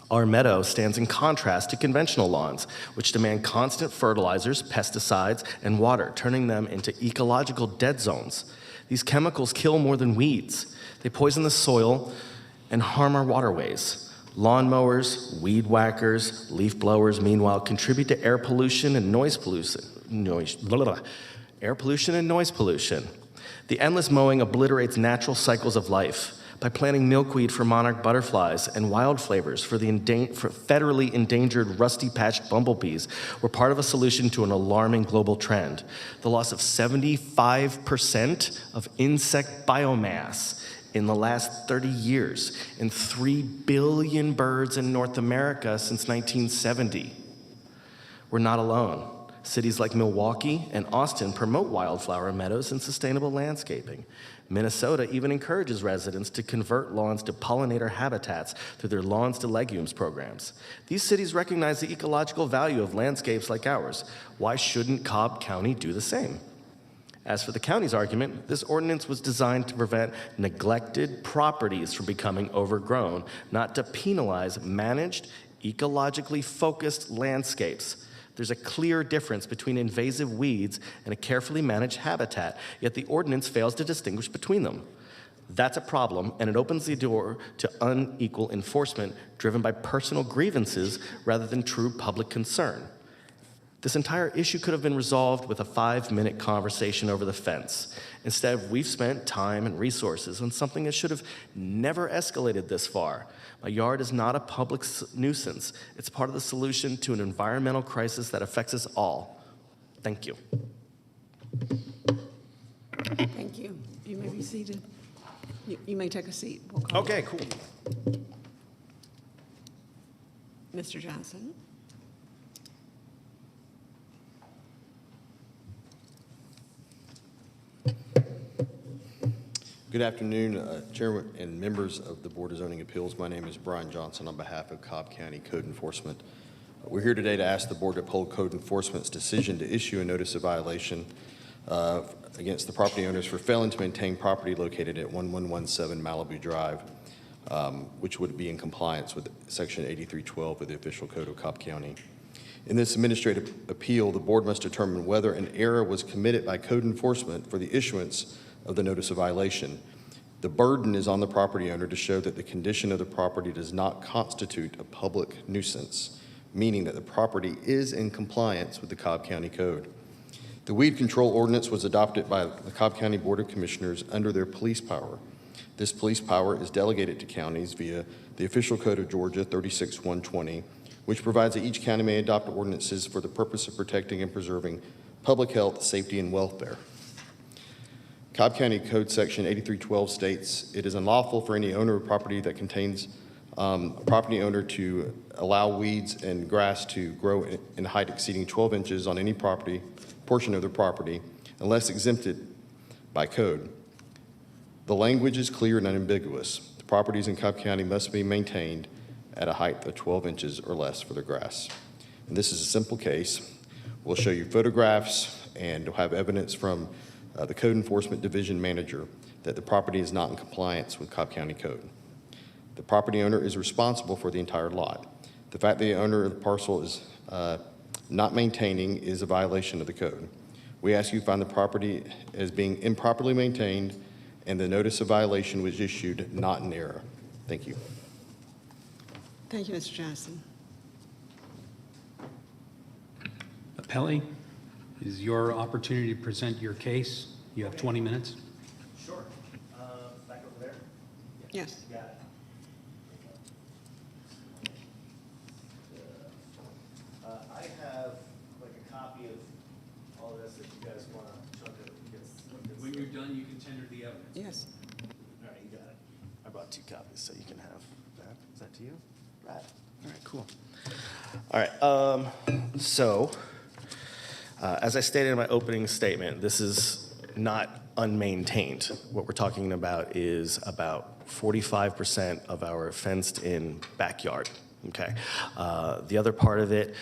Our meadow stands in contrast to conventional lawns, which demand constant fertilizers, pesticides, and water, turning them into ecological dead zones. These chemicals kill more than weeds. They poison the soil and harm our waterways. Lawnmowers, weed whackers, leaf blowers, meanwhile, contribute to air pollution and noise pollution. The endless mowing obliterates natural cycles of life. By planting milkweed for monarch butterflies and wildflowers for federally endangered rusty-patched bumblebees, we're part of a solution to an alarming global trend. The loss of 75% of insect biomass in the last 30 years and 3 billion birds in North America since 1970. We're not alone. Cities like Milwaukee and Austin promote wildflower meadows and sustainable landscaping. Minnesota even encourages residents to convert lawns to pollinator habitats through their Lawns to Legumes programs. These cities recognize the ecological value of landscapes like ours. Why shouldn't Cobb County do the same? As for the county's argument, this ordinance was designed to prevent neglected properties from becoming overgrown, not to penalize managed, ecologically focused landscapes. There's a clear difference between invasive weeds and a carefully managed habitat, yet the ordinance fails to distinguish between them. That's a problem, and it opens the door to unequal enforcement driven by personal grievances rather than true public concern. This entire issue could have been resolved with a 5-minute conversation over the fence. Instead, we've spent time and resources on something that should have never escalated this far. My yard is not a public nuisance. It's part of the solution to an environmental crisis that affects us all. Thank you. Thank you. You may be seated. You may take a seat. Okay, cool. Mr. Johnson. Good afternoon, Chairman and members of the Board of Zoning Appeals. My name is Brian Johnson on behalf of Cobb County Code Enforcement. We're here today to ask the board to uphold Code Enforcement's decision to issue a notice of violation against the property owners for failing to maintain property located at 1117 Malibu Drive, which would be in compliance with Section 8312 of the Official Code of Cobb County. In this administrative appeal, the board must determine whether an error was committed by Code Enforcement for the issuance of the notice of violation. The burden is on the property owner to show that the condition of the property does not constitute a public nuisance, meaning that the property is in compliance with the Cobb County Code. The weed control ordinance was adopted by the Cobb County Board of Commissioners under their police power. This police power is delegated to counties via the Official Code of Georgia 36120, which provides that each county may adopt ordinances for the purpose of protecting and preserving public health, safety, and welfare. Cobb County Code Section 8312 states, it is unlawful for any owner of property that contains a property owner to allow weeds and grass to grow in height exceeding 12 inches on any portion of the property unless exempted by code. The language is clear and unambiguous. The properties in Cobb County must be maintained at a height of 12 inches or less for the grass. And this is a simple case. We'll show you photographs and we'll have evidence from the Code Enforcement Division Manager that the property is not in compliance with Cobb County Code. The property owner is responsible for the entire lot. The fact that the owner of the parcel is not maintaining is a violation of the code. We ask you to find the property as being improperly maintained and the notice of violation was issued not in error. Thank you. Thank you, Mr. Johnson. Appellee, is your opportunity to present your case. You have 20 minutes. Sure. Back over there? Yes. Got it. I have like a copy of all this if you guys want to chunk it. When you're done, you can tender the evidence. Yes. All right, you got it. I brought 2 copies, so you can have that. Is that to you? Right. All right, cool. All right, so as I stated in my opening statement, this is not unmaintained. What we're talking about is about 45% of our fenced-in backyard, okay? The other part of it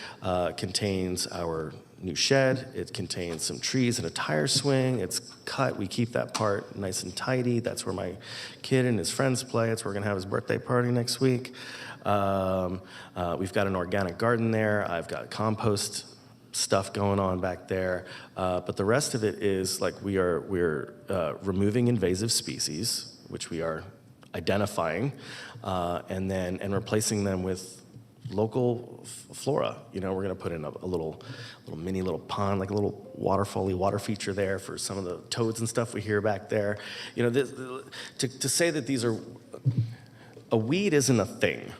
contains our new shed. It contains some trees and a tire swing. It's cut. We keep that part nice and tidy. That's where my kid and his friends play. It's where we're going to have his birthday party next week. We've got an organic garden there. I've got compost stuff going on back there. But the rest of it is like we're removing invasive species, which we are identifying, and replacing them with local flora. You know, we're going to put in a little mini pond, like a little waterfall-y water feature there for some of the toads and stuff we hear back there. You know, to say that these are, a weed isn't a thing.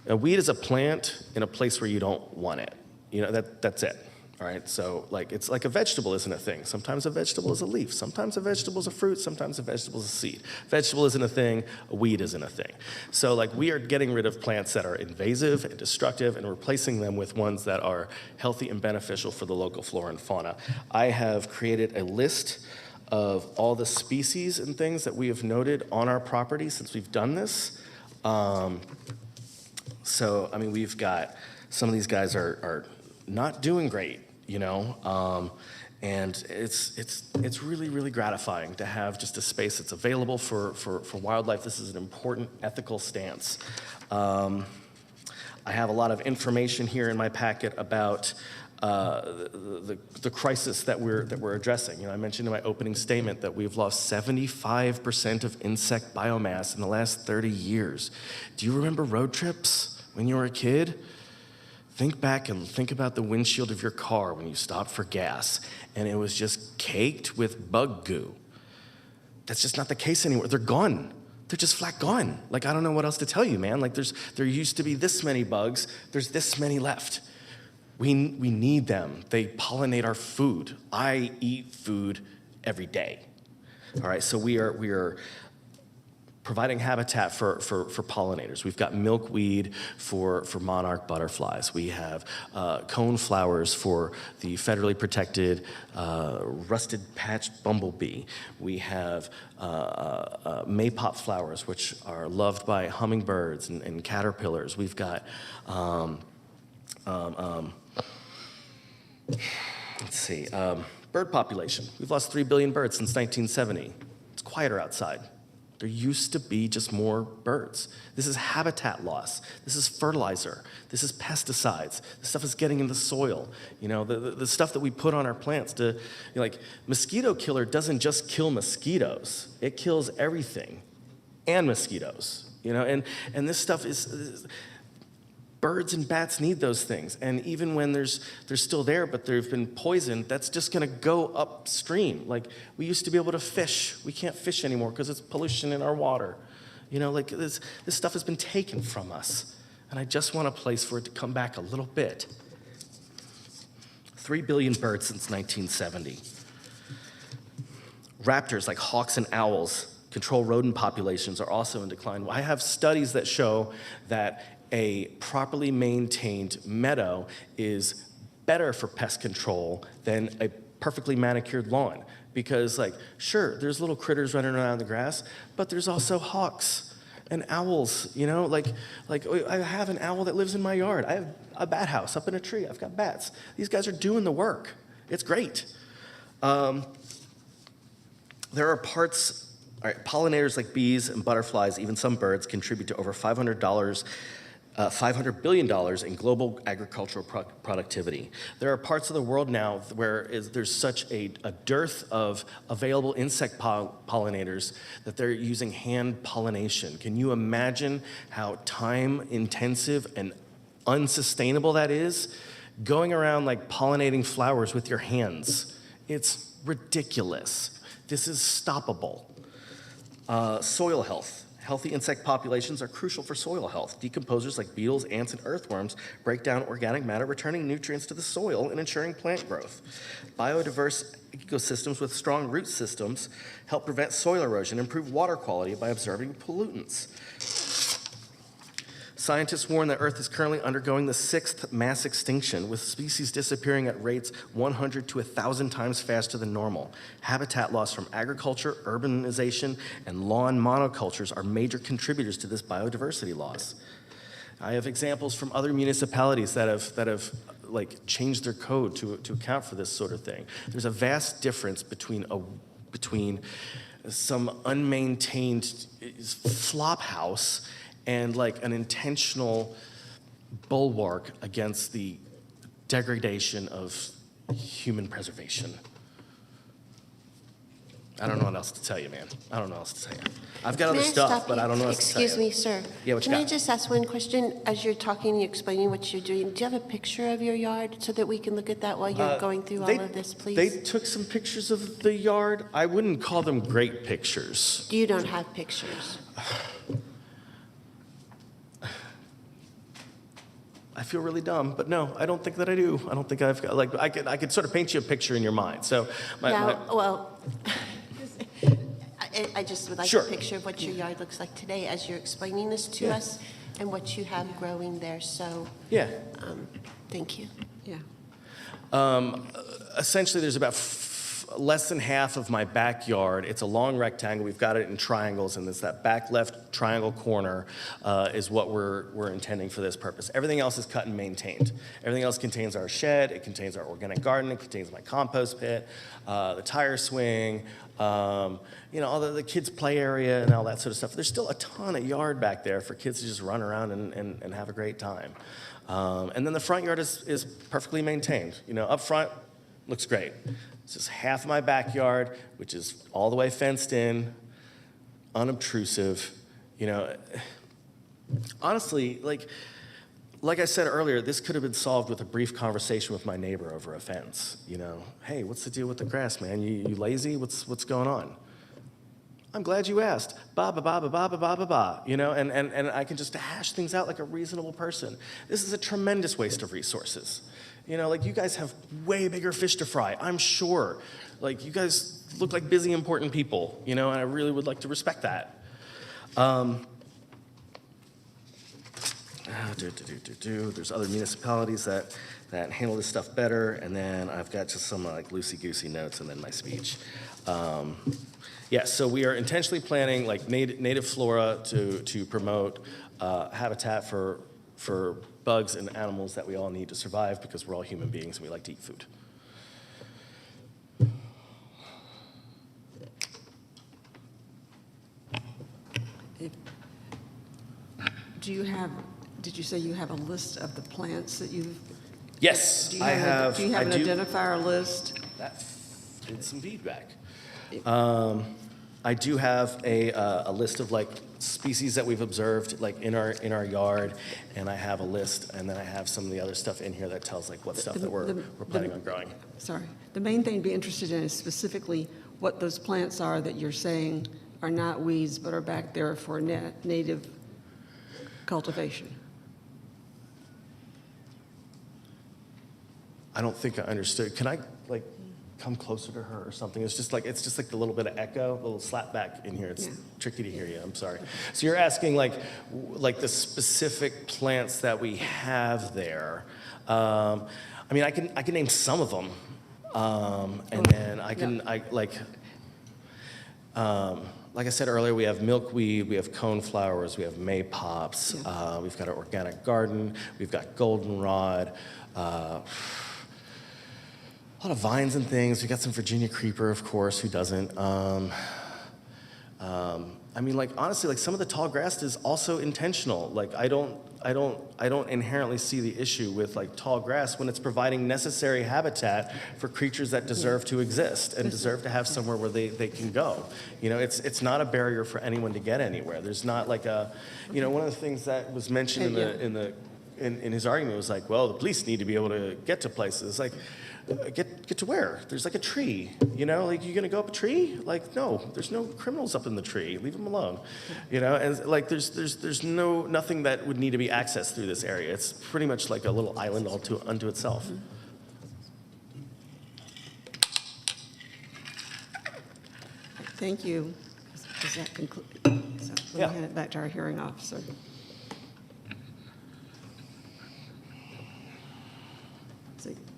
A weed is a plant in a place where you don't want it. You know, that's it. All right, so like it's like a vegetable isn't a thing. Sometimes a vegetable is a leaf. Sometimes a vegetable is a fruit. Sometimes a vegetable is a seed. Vegetable isn't a thing. A weed isn't a thing. So like we are getting rid of plants that are invasive and destructive and replacing them with ones that are healthy and beneficial for the local flora and fauna. I have created a list of all the species and things that we have noted on our property since we've done this. So I mean, we've got some of these guys are not doing great, you know, and it's really, really gratifying to have just a space that's available for wildlife. This is an important ethical stance. I have a lot of information here in my packet about the crisis that we're addressing. You know, I mentioned in my opening statement that we've lost 75% of insect biomass in the last 30 years. Do you remember road trips when you were a kid? Think back and think about the windshield of your car when you stopped for gas, and it was just caked with bug goo. That's just not the case anymore. They're gone. They're just flat gone. Like, I don't know what else to tell you, man. Like, there used to be this many bugs. There's this many left. We need them. They pollinate our food. I eat food every day. All right, so we are providing habitat for pollinators. We've got milkweed for monarch butterflies. We have cone flowers for the federally protected rusted patched bumblebee. We have maypop flowers, which are loved by hummingbirds and caterpillars. We've got, bird population. We've lost 3 billion birds since 1970. It's quieter outside. There used to be just more birds. This is habitat loss. This is fertilizer. This is pesticides. This stuff is getting in the soil. You know, the stuff that we put on our plants to, you know, like, mosquito killer doesn't just kill mosquitoes. It kills everything and mosquitoes, you know, and this stuff is birds and bats need those things. And even when they're still there, but they've been poisoned, that's just gonna go upstream. Like, we used to be able to fish. We can't fish anymore because it's pollution in our water. You know, like this stuff has been taken from us. And I just want a place for it to come back a little bit. 3 billion birds since 1970. Raptors like hawks and owls, control rodent populations are also in decline. I have studies that show that a properly maintained meadow is better for pest control than a perfectly manicured lawn. Because, like, sure, there's little critters running around in the grass, but there's also hawks and owls, you know? Like I have an owl that lives in my yard. I have a bat house up in a tree. I've got bats. These guys are doing the work. It's great. There are parts, all right, pollinators like bees and butterflies, even some birds, contribute to over $500 billion in global agricultural productivity. There are parts of the world now where there's such a dearth of available insect pollinators that they're using hand pollination. Can you imagine how time intensive and unsustainable that is? Going around like pollinating flowers with your hands. It's ridiculous. This is stoppable. Soil health. Healthy insect populations are crucial for soil health. Decomposers like beetles, ants, and earthworms break down organic matter, returning nutrients to the soil and ensuring plant growth. Biodiverse ecosystems with strong root systems help prevent soil erosion and improve water quality by absorbing pollutants. Scientists warn that Earth is currently undergoing the 6th mass extinction, with species disappearing at rates 100 to 1,000 times faster than normal. Habitat loss from agriculture, urbanization, and lawn monocultures are major contributors to this biodiversity loss. I have examples from other municipalities that have like changed their code to account for this sort of thing. There's a vast difference between some unmaintained flop house and like an intentional bulwark against the degradation of human preservation. I don't know what else to tell you, man. I don't know what else to tell you. I've got Can other I stuff, stop but you? I don't know what else to tell you. Excuse me, sir. Yeah, what you Can I got? just ask one question? As you're talking, you're explaining what you're doing, do you have a picture of your yard so that we can look at that while you're going through all of this, please? They took some pictures of the yard. I wouldn't call them great pictures. You don't have pictures. I feel really dumb, but no, I don't think that I do. I don't think I've got, like, I could sort of paint you a picture in your mind. So, Well, I just would like Sure. a picture of what your yard looks like today as you're explaining this to Yeah. us and what you have growing there, so. Yeah. Thank you. Yeah. Essentially, there's about less than half of my backyard. It's a long rectangle. We've got it in triangles, and it's that back left triangle corner is what we're intending for this purpose. Everything else is cut and maintained. Everything else contains our shed. It contains our organic garden. It contains my compost pit, the tire swing, all the kids' play area and all that sort of stuff. There's still a ton of yard back there for kids to just run around and have a great time. And then the front yard is perfectly maintained. Up front, looks great. It's just half my backyard, which is all the way fenced in, unobtrusive. Honestly, like I said earlier, this could have been solved with a brief conversation with my neighbor over a fence. Hey, what's the deal with the grass, man? You lazy? What's going on? I'm glad you asked. Ba ba ba ba ba ba ba ba ba. And I can just hash things out like a reasonable person. This is a tremendous waste of resources. You guys have way bigger fish to fry, I'm sure. You guys look like busy, important people, and I really would like to respect that. There's other municipalities that handle this stuff better, and then I've got just some loosey-goosey notes and then my speech. So we are intentionally planting native flora to promote habitat for bugs and animals that we all need to survive, because we're all human beings and we like to eat food. Did you say you have a list of the plants that you've? Yes, Do you I have have. an I do. identifier list? That's some feedback. I do have a list of species that we've observed in our yard, and I have a list, and then I have some of the other stuff in here that tells what stuff that we're planning on growing. Sorry. The main thing to be interested in is specifically what those plants are that you're saying are not weeds but are back there for native cultivation. I don't think I understood. Can I come closer to her or something? It's just like a little bit of echo, a little slap back in here. It's tricky to hear you. I'm sorry. So you're asking like the specific plants that we have there. I can name some of them, and then like I said earlier, we have milkweed, we have coneflowers, we have maypops, we've got an organic garden, we've got goldenrod. a lot of vines and things. We got some Virginia creeper, of course. Who doesn't? I mean, like, honestly, like, some of the tall grass is also intentional. Like, I don't inherently see the issue with, like, tall grass when it's providing necessary habitat for creatures that deserve to exist and deserve to have somewhere where they can go. You know, it's not a barrier for anyone to get anywhere. There's not like a, you know, one of the things that was mentioned in his argument was like, well, the police need to be able to get to places. Like, get to where? There's like a tree, you know, like, you gonna go up a tree? Like, no, there's no criminals up in the tree. Leave them alone, you know. And like, there's nothing that would need to be accessed through this area. It's pretty much like a little island unto itself. Thank you. Does that conclude? So let me hand it back to our hearing officer.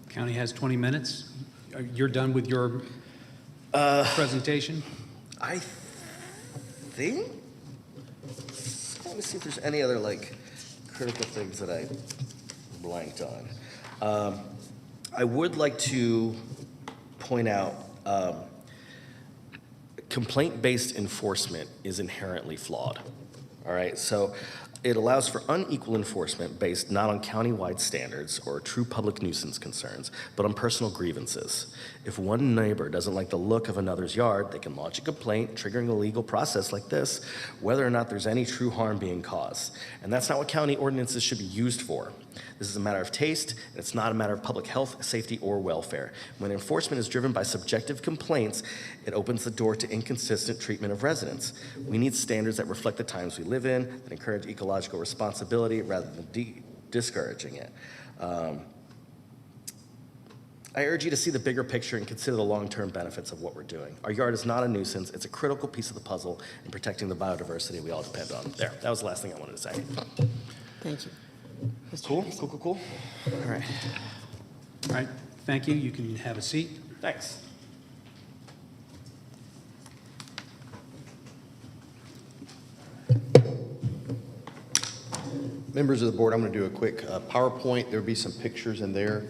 County has 20 minutes. You're done with your presentation? I think. Let me see if there's any other like critical things that I blanked on. I would like to point out complaint-based enforcement is inherently flawed. All right, so it allows for unequal enforcement based not on county-wide standards or true public nuisance concerns, but on personal grievances. If one neighbor doesn't like the look of another's yard, they can lodge a complaint, triggering a legal process like this, whether or not there's any true harm being caused. And that's not what county ordinances should be used for. This is a matter of taste, and it's not a matter of public health, safety, or welfare. When enforcement is driven by subjective complaints, it opens the door to inconsistent treatment of residents. We need standards that reflect the times we live in, that encourage ecological responsibility rather than discouraging it. I urge you to see the bigger picture and consider the long-term benefits of what we're doing. Our yard is not a nuisance. It's a critical piece of the puzzle in protecting the biodiversity we all depend on. There, that was the last thing I wanted to say. Thank you. Cool. All right. All right, thank you. You can have a seat. Thanks. Members of the board, I'm going to do a quick PowerPoint. There will be some pictures in there.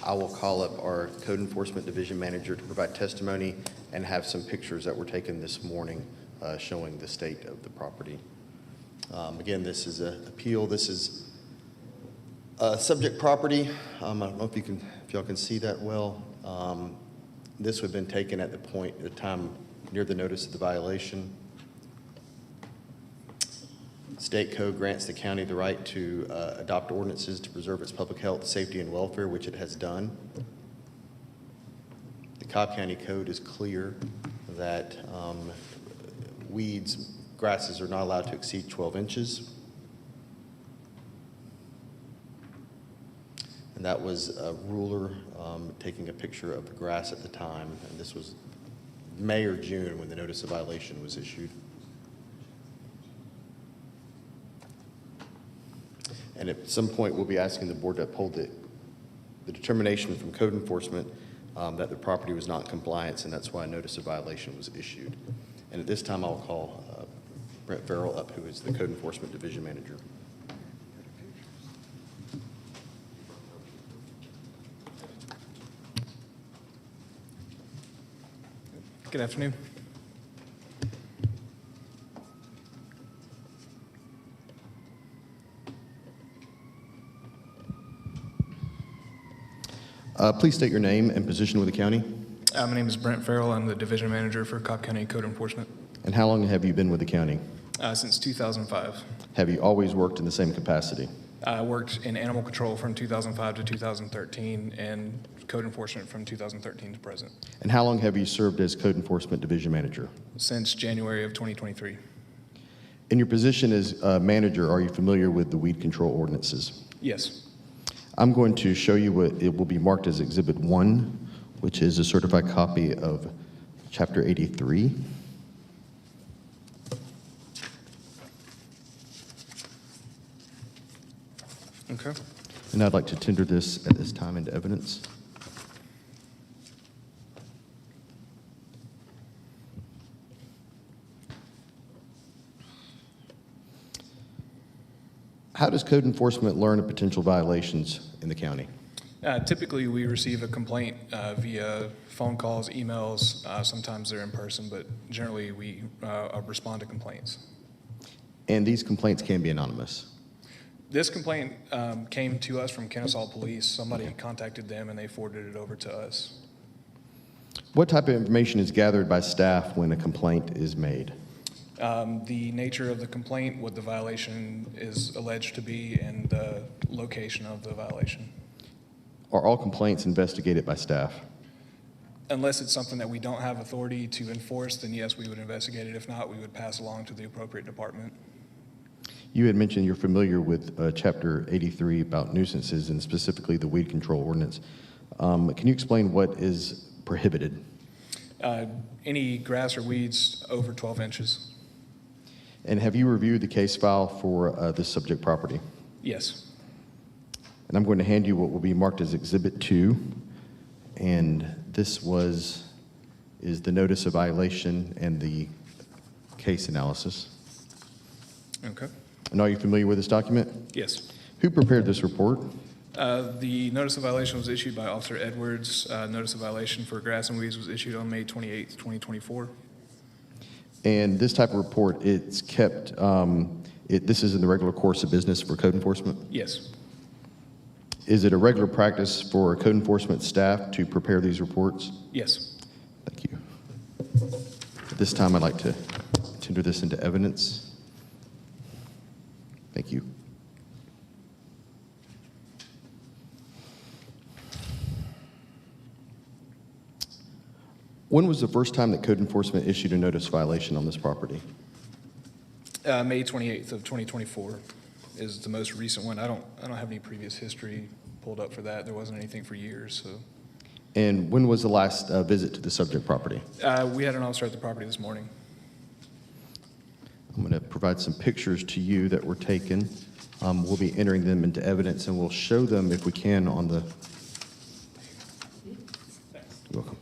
I will call up our Code Enforcement Division Manager to provide testimony and have some pictures that were taken this morning showing the state of the property. Again, this is an appeal. This is subject property. I don't know if y'all can see that well. This would have been taken at the time near the notice of the violation. State code grants the county the right to adopt ordinances to preserve its public health, safety, and welfare, which it has done. The Cobb County Code is clear that weeds, grasses are not allowed to exceed 12 inches. And that was a ruler taking a picture of the grass at the time. And this was May or June when the notice of violation was issued. And at some point, we'll be asking the board to uphold the determination from code enforcement that the property was not in compliance, and that's why a notice of violation was issued. And at this time, I'll call Brent Farrell up, who is the Code Enforcement Division Manager. Good afternoon. Please state your name and position with the county. My name is Brent Farrell. I'm the Division Manager for Cobb County Code Enforcement. And how long have you been with the county? Since 2005. Have you always worked in the same capacity? I worked in animal control from 2005 to 2013 and code enforcement from 2013 to present. And how long have you served as Code Enforcement Division Manager? Since January of 2023. In your position as manager, are you familiar with the weed control ordinances? Yes. I'm going to show you what it will be marked as Exhibit 1, which is a certified copy of Chapter 83. Okay. And I'd like to tender this at this time into evidence. How does code enforcement learn of potential violations in the county? Typically, we receive a complaint via phone calls, emails. Sometimes they're in person, but generally we respond to complaints. And these complaints can be anonymous. This complaint came to us from Kennesaw Police. Somebody contacted them and they forwarded it over to us. What type of information is gathered by staff when a complaint is made? The nature of the complaint, what the violation is alleged to be, and the location of the violation. Are all complaints investigated by staff? Unless it's something that we don't have authority to enforce, then yes, we would investigate it. If not, we would pass along to the appropriate department. You had mentioned you're familiar with Chapter 83 about nuisances and specifically the weed control ordinance. Can you explain what is prohibited? Any grass or weeds over 12 inches. And have you reviewed the case file for this subject property? Yes. And I'm going to hand you what will be marked as Exhibit 2. And this is the notice of violation and the case analysis. Okay. And are you familiar with this document? Yes. Who prepared this report? The notice of violation was issued by Officer Edwards. Notice of violation for grass and weeds was issued on May 28th, 2024. And this type of report, it's kept, this is in the regular course of business for code enforcement? Yes. Is it a regular practice for code enforcement staff to prepare these reports? Yes. Thank you. At this time, I'd like to tender this into evidence. Thank you. When was the first time that code enforcement issued a notice violation on this property? May 28th of 2024 is the most recent one. I don't have any previous history pulled up for that. There wasn't anything for years, so. And when was the last visit to the subject property? We had an officer at the property this morning. I'm going to provide some pictures to you that were taken. We'll be entering them into evidence, and we'll show them if we can on the. You're welcome.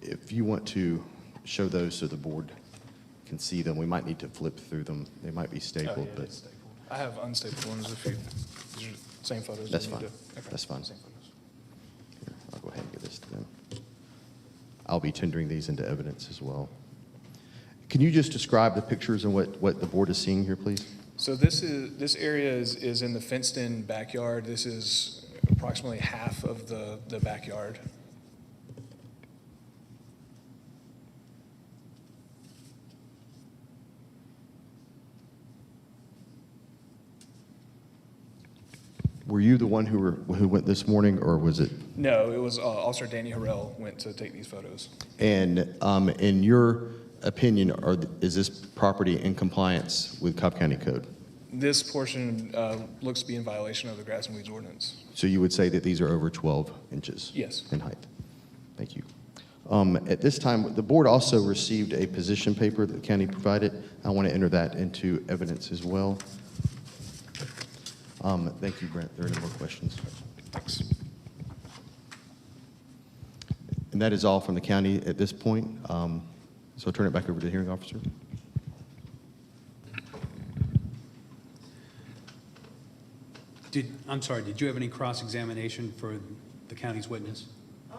If you want to show those so the board can see them, we might need to flip through them. They might be stapled, but Stapled. I have unstapled ones if you, these are the same photos. that's you need fine. to- okay. That's fine. Same photos. Here, I'll go ahead and give this to them. I'll be tendering these into evidence as well. Can you just describe the pictures and what the board is seeing here, please? So this area is in the fenced-in backyard. This is approximately half of the backyard. Were you the one who went this morning, or was it? No, it was Officer Danny Harrell went to take these photos. And in your opinion, is this property in compliance with Cobb County Code? This portion looks to be in violation of the grass and weeds ordinance. So you would say that these are over 12 inches? Yes. In height? Thank you. At this time, the board also received a position paper that the county provided. I want to enter that into evidence as well. Thank you, Brent. There are no more questions. Thanks. And that is all from the county at this point. So I'll turn it back over to the hearing officer. I'm sorry, did you have any cross-examination for the county's witness? I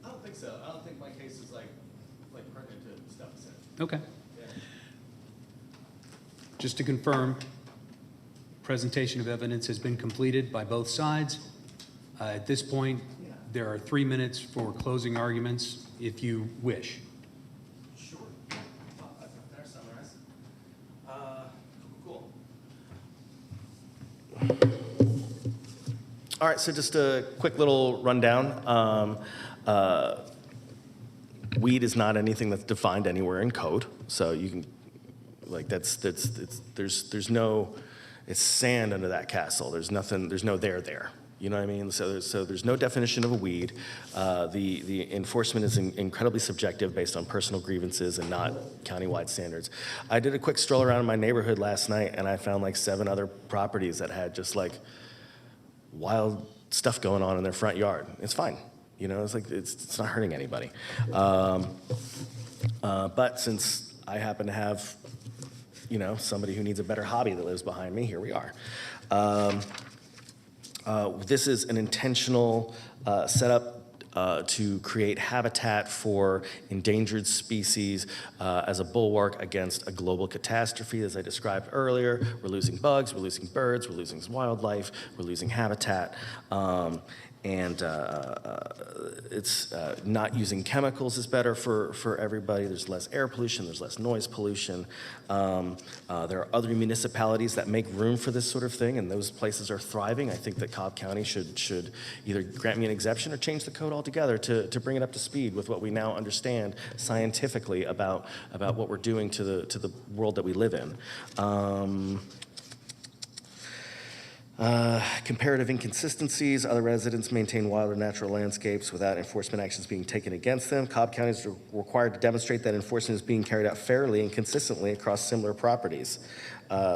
don't think so. I don't think my case is like pertinent to stuff said. Okay. Just to confirm, presentation of evidence has been completed by both sides. At this point, there are 3 minutes for closing arguments if you wish. Sure. There's sunrise. Cool. All right, so just a quick little rundown. Weed is not anything that's defined anywhere in code, so you can, like, there's no, it's sand under that castle. There's nothing, there's no there. You know what I mean? So there's no definition of a weed. The enforcement is incredibly subjective based on personal grievances and not countywide standards. I did a quick stroll around in my neighborhood last night, and I found like 7 other properties that had just like wild stuff going on in their front yard. It's fine. You know, it's like it's not hurting anybody. But since I happen to have, somebody who needs a better hobby that lives behind me. Here we are. This is an intentional setup to create habitat for endangered species as a bulwark against a global catastrophe. As I described earlier, we're losing bugs, we're losing birds, we're losing wildlife, we're losing habitat. It's not using chemicals is better for everybody. There's less air pollution, there's less noise pollution. There are other municipalities that make room for this sort of thing, and those places are thriving. I think that Cobb County should either grant me an exemption or change the code altogether to bring it up to speed with what we now understand scientifically about what we're doing to the world that we live in. Comparative inconsistencies. Other residents maintain wild or natural landscapes without enforcement actions being taken against them. Cobb County is required to demonstrate that enforcement is being carried out fairly and consistently across similar properties.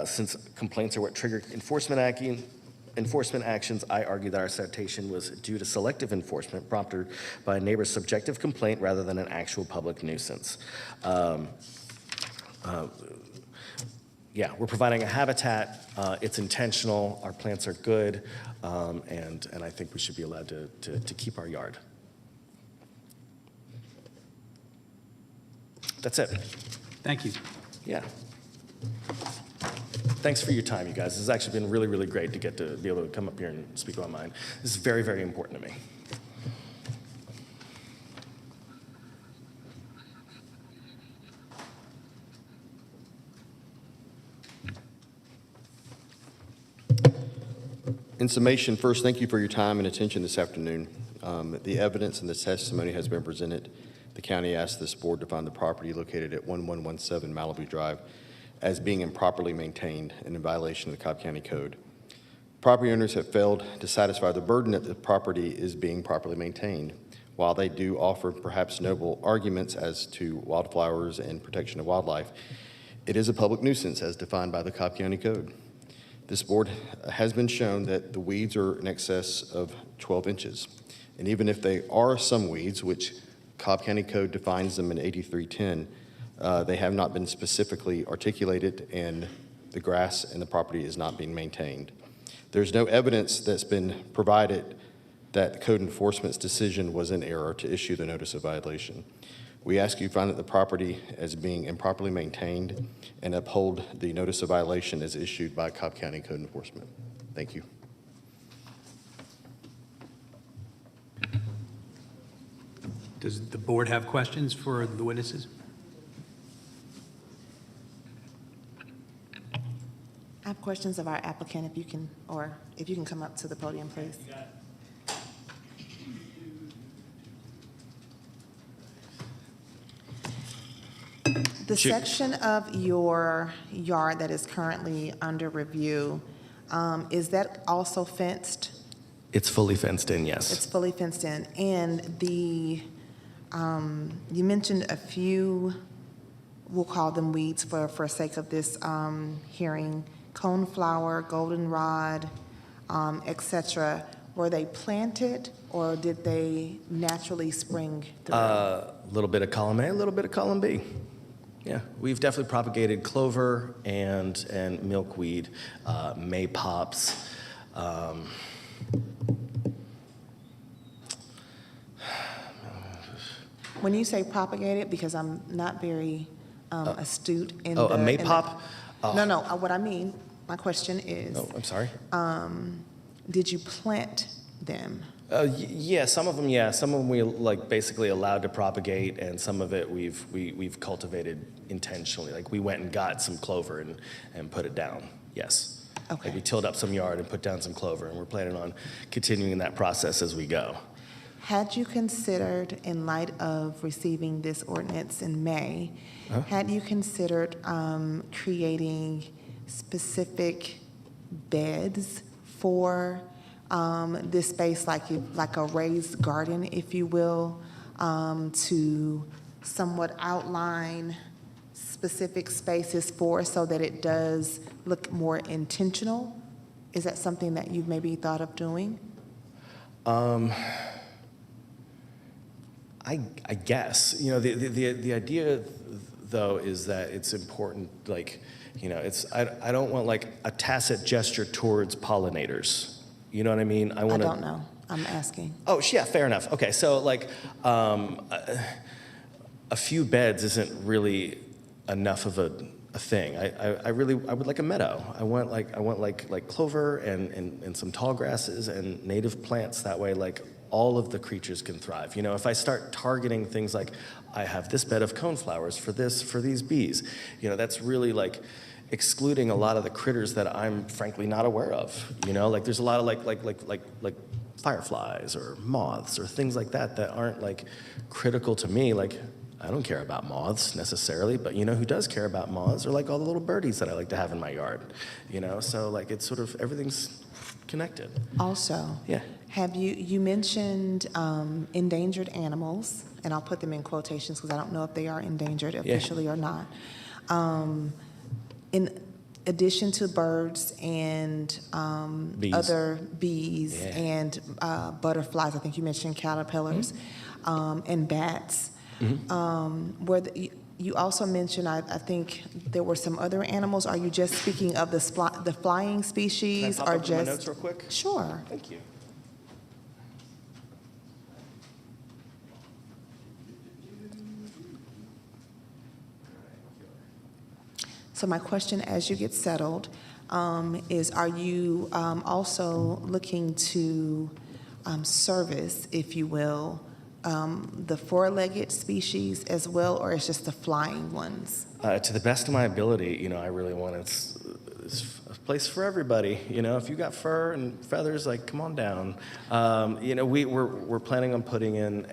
Since complaints are what trigger enforcement actions, I argue that our citation was due to selective enforcement prompted by a neighbor's subjective complaint rather than an actual public nuisance. Yeah, we're providing a habitat. It's intentional. Our plants are good, and I think we should be allowed to keep our yard. That's it. Thank you. Yeah. Thanks for your time, you guys. This has actually been really, really great to get to be able to come up here and speak about mine. This is very, very important to me. In summation, first, thank you for your time and attention this afternoon. The evidence and the testimony has been presented. The county asked this board to find the property located at 1117 Malibu Drive as being improperly maintained and in violation of the Cobb County Code. Property owners have failed to satisfy the burden that the property is being properly maintained. While they do offer perhaps noble arguments as to wildflowers and protection of wildlife, it is a public nuisance as defined by the Cobb County Code. This board has been shown that the weeds are in excess of 12 inches. And even if they are some weeds, which Cobb County Code defines them in 8310, they have not been specifically articulated, and the grass and the property is not being maintained. There's no evidence that's been provided that the code enforcement's decision was in error to issue the notice of violation. We ask you find that the property as being improperly maintained and uphold the notice of violation as issued by Cobb County Code Enforcement. Thank you. Does the board have questions for the witnesses? I have questions of our applicant, if you can come up to the podium, please. The section of your yard that is currently under review, is that also fenced? It's fully fenced in, yes. It's fully fenced in. And you mentioned a few, we'll call them weeds for sake of this hearing, coneflower, goldenrod, et cetera. Were they planted or did they naturally spring through? A little bit of column A, a little bit of column B. Yeah, we've definitely propagated clover and milkweed, maypops. When you say propagated, because I'm not very astute in a maypop? No, what I mean, my question is. Oh, I'm sorry. Did you plant them? Yeah, some of them, yeah. Some of them we basically allowed to propagate, and some of it we've cultivated intentionally. Like we went and got some clover and put it down, yes. Okay. Like we tilled up some yard and put down some clover, and we're planning on continuing that process as we go. Had you considered, in light of receiving this ordinance in May, had you considered creating specific beds for this space, like a raised garden, if you will, to somewhat outline specific spaces for, so that it does look more intentional? Is that something that you've maybe thought of doing? I guess, the idea though, is that it's important, like, you know, I don't want like a tacit gesture towards pollinators. You know what I mean? I don't know. I'm asking. Oh, yeah, fair enough. Okay, so like a few beds isn't really enough of a thing. I would like a meadow. I want like clover and some tall grasses and native plants. That way, like all of the creatures can thrive. You know, if I start targeting things like I have this bed of coneflowers for these bees, you know, that's really like excluding a lot of the critters that I'm frankly not aware of. You know, like there's a lot of like fireflies or moths or things like that aren't like critical to me. Like I don't care about moths necessarily, but you know who does care about moths are like all the little birdies that I like to have in my yard. You know, so like it's sort of everything's connected. Also, Yeah. have you mentioned endangered animals, and I'll put them in quotations because I don't know if they are endangered officially or not. In addition to birds and Bees. other bees and butterflies, I think you mentioned caterpillars, and bats. You also mentioned, I think there were some other animals. Are you just speaking of the flying species? Can I pop or up just my notes real quick? Sure. Thank you. So my question as you get settled is, are you also looking to service, if you will, the four-legged species as well, or it's just the flying ones? To the best of my ability, you know, I really want it's a place for everybody. You know, if you got fur and feathers, like come on down. You know, we're planning on putting in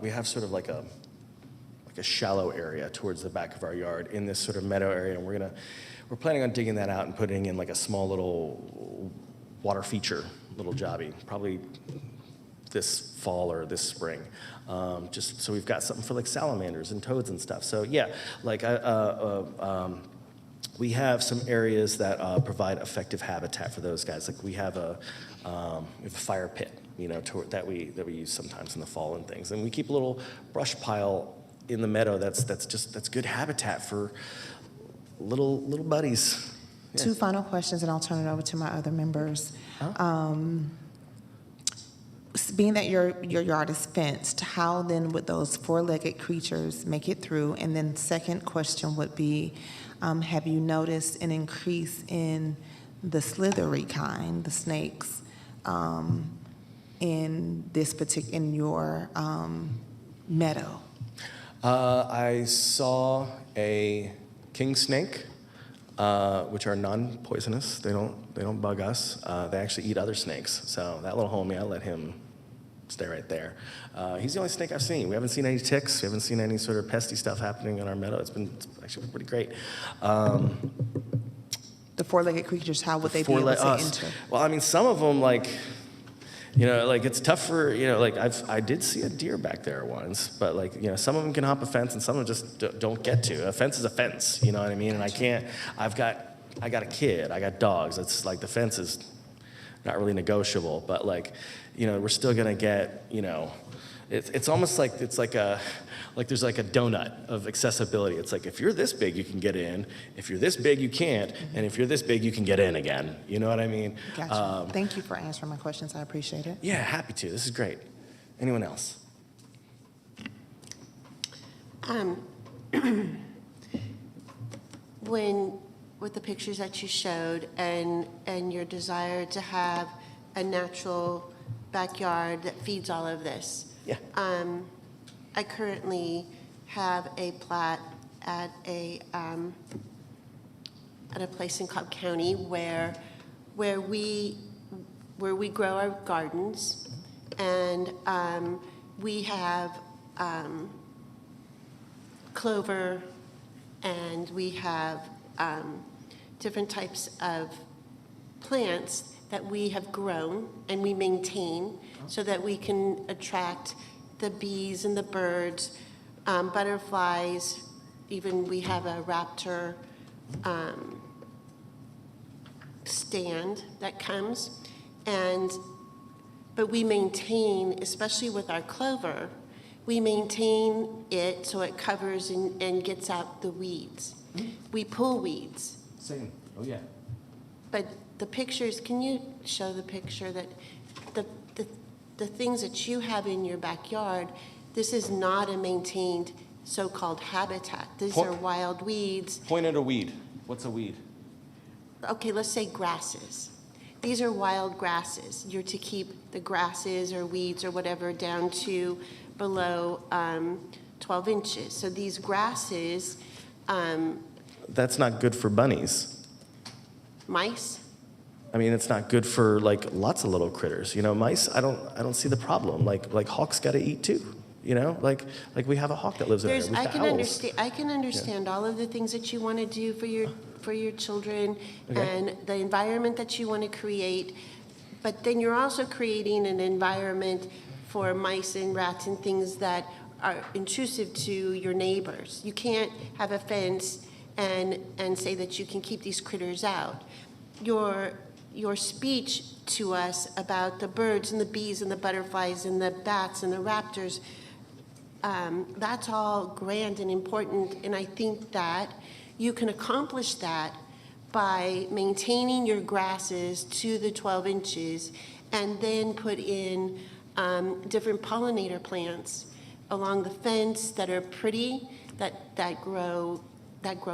we have sort of like a shallow area towards the back of our yard in this sort of meadow area, and we're planning on digging that out and putting in like a small little water feature, little jobby, probably this fall or this spring, just so we've got something for like salamanders and toads and stuff. So yeah, like we have some areas that provide effective habitat for those guys. Like we have a fire pit, you know, that we use sometimes in the fall and things, and we keep a little brush pile in the meadow that's good habitat for little buddies. Yeah. Two final questions, and I'll turn it over to my other members. Being that your yard is fenced, how then would those four-legged creatures make it through? And then second question would be, have you noticed an increase in the slithery kind, the snakes, in your meadow? I saw a king snake, which are non-poisonous. They don't bug us. They actually eat other snakes. So that little homie, I let him stay right there. He's the only snake I've seen. We haven't seen any ticks. We haven't seen any sort of pesty stuff happening in our meadow. It's actually been pretty great. The four-legged creatures, how would they be able to enter? Well, I mean, some of them, like, you know, like it's tough for, you know, like I did see a deer back there once, but like, you know, some of them can hop a fence and some of them just don't get to. A fence is a fence, you know what I mean? And I got a kid, I got dogs. It's like the fence is not really negotiable, but like, you know, we're still gonna get, you know, it's almost like there's like a donut of accessibility. It's like if you're this big, you can get in. If you're this big, you can't. And if you're this big, you can get in again. You know what I mean? Gotcha. Thank you for answering my questions. I appreciate it. Yeah, happy to. This is great. Anyone else? With the pictures that you showed and your desire to have a natural backyard that feeds all of this. Yeah. I currently have a plat at a place in Cobb County where we grow our gardens, and we have clover, and we have different types of plants that we have grown and we maintain so that we can attract the bees and the birds, butterflies. Even we have a raptor stand that comes, but we maintain, especially with our clover, we maintain it so it covers and gets out the weeds. We pull weeds. Same. Oh, yeah. But the pictures, can you show the picture that the things that you have in your backyard, this is not a maintained so-called habitat. These are wild weeds. Point at a weed. What's a weed? Okay, let's say grasses. These are wild grasses. You're to keep the grasses or weeds or whatever down to below 12 inches. So these grasses, That's not good for bunnies. mice, I mean, it's not good for like lots of little critters. You know, mice, I don't see the problem. Like hawks got to eat too. You know, like we have a hawk that lives in there. We've got owls. I can understand all of the things that you want to do for your children and the environment that you want to create, but then you're also creating an environment for mice and rats and things that are intrusive to your neighbors. You can't have a fence and say that you can keep these critters out. Your speech to us about the birds and the bees and the butterflies and the bats and the raptors, that's all grand and important, and I think that you can accomplish that by maintaining your grasses to the 12 inches and then put in different pollinator plants along the fence that are pretty, that grow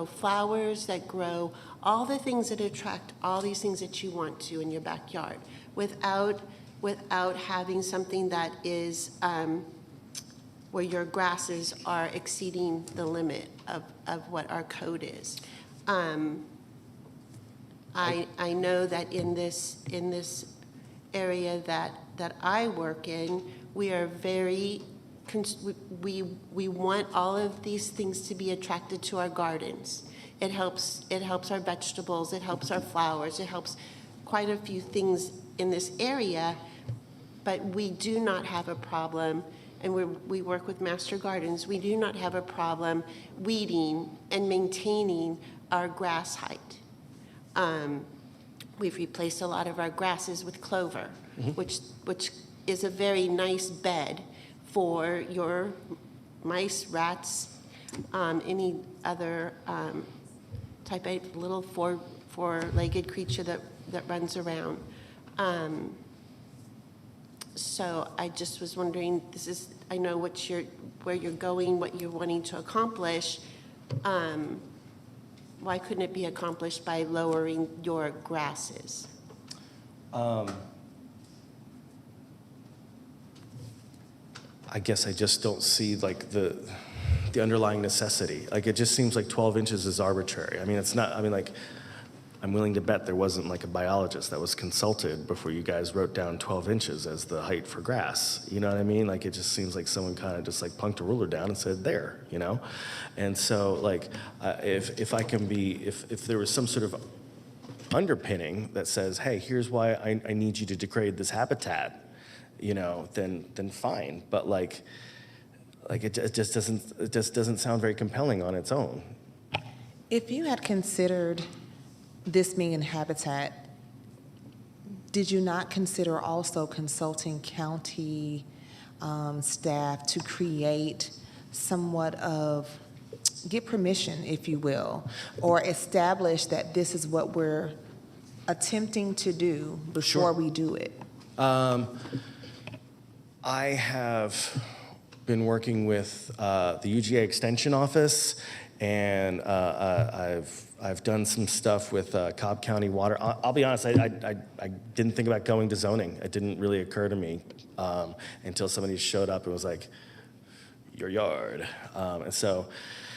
flowers, that grow all the things that attract all these things that you want to in your backyard without having something that is where your grasses are exceeding the limit of what our code is. I know that in this area that I work in, we are very we want all of these things to be attracted to our gardens. It helps our vegetables, it helps our flowers, it helps quite a few things in this area, but we do not have a problem, and we work with Master Gardens, we do not have a problem weeding and maintaining our grass height. We've replaced a lot of our grasses with clover, which is a very nice bed for your mice, rats, any other type of little four-legged creature that runs around. So I just was wondering, I know where you're going, what you're wanting to accomplish. Why couldn't it be accomplished by lowering your grasses? I guess I just don't see like the underlying necessity. Like it just seems like 12 inches is arbitrary. I mean, it's not, I mean, like, I'm willing to bet there wasn't like a biologist that was consulted before you guys wrote down 12 inches as the height for grass. You know what I mean? Like it just seems like someone kind of just like punked a ruler down and said there, you know? And so like if there was some sort of underpinning that says, hey, here's why I need you to degrade this habitat, you know, then fine. But like it just doesn't sound very compelling on its own. If you had considered this being habitat, did you not consider also consulting county staff to create somewhat of, get permission, if you will, or establish that this is what we're attempting to do before we do it? I have been working with the UGA Extension Office, and I've done some stuff with Cobb County Water. I'll be honest, I didn't think about going to zoning. It didn't really occur to me until somebody showed up and was like, your yard. And so,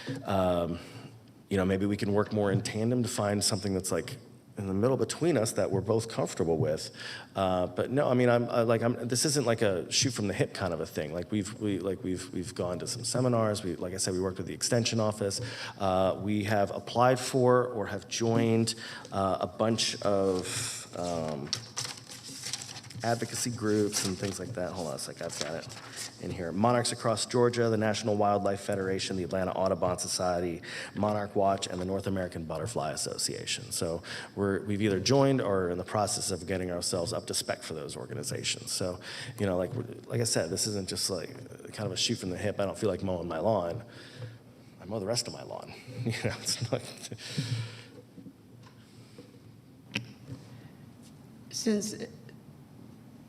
you know, maybe we can work more in tandem to find something that's like in the middle between us that we're both comfortable with. But no, I mean, this isn't like a shoot from the hip kind of a thing. Like we've gone to some seminars. Like I said, we worked with the Extension Office. We have applied for or have joined a bunch of advocacy groups and things like that. Hold on a sec, I've got it in here. Monarchs Across Georgia, the National Wildlife Federation, the Atlanta Audubon Society, Monarch Watch, and the North American Butterfly Association. So we've either joined or are in the process of getting ourselves up to spec for those organizations. So, like I said, this isn't just like kind of a shoot from the hip. I don't feel like mowing my lawn. I mow the rest of my lawn. It's not. Since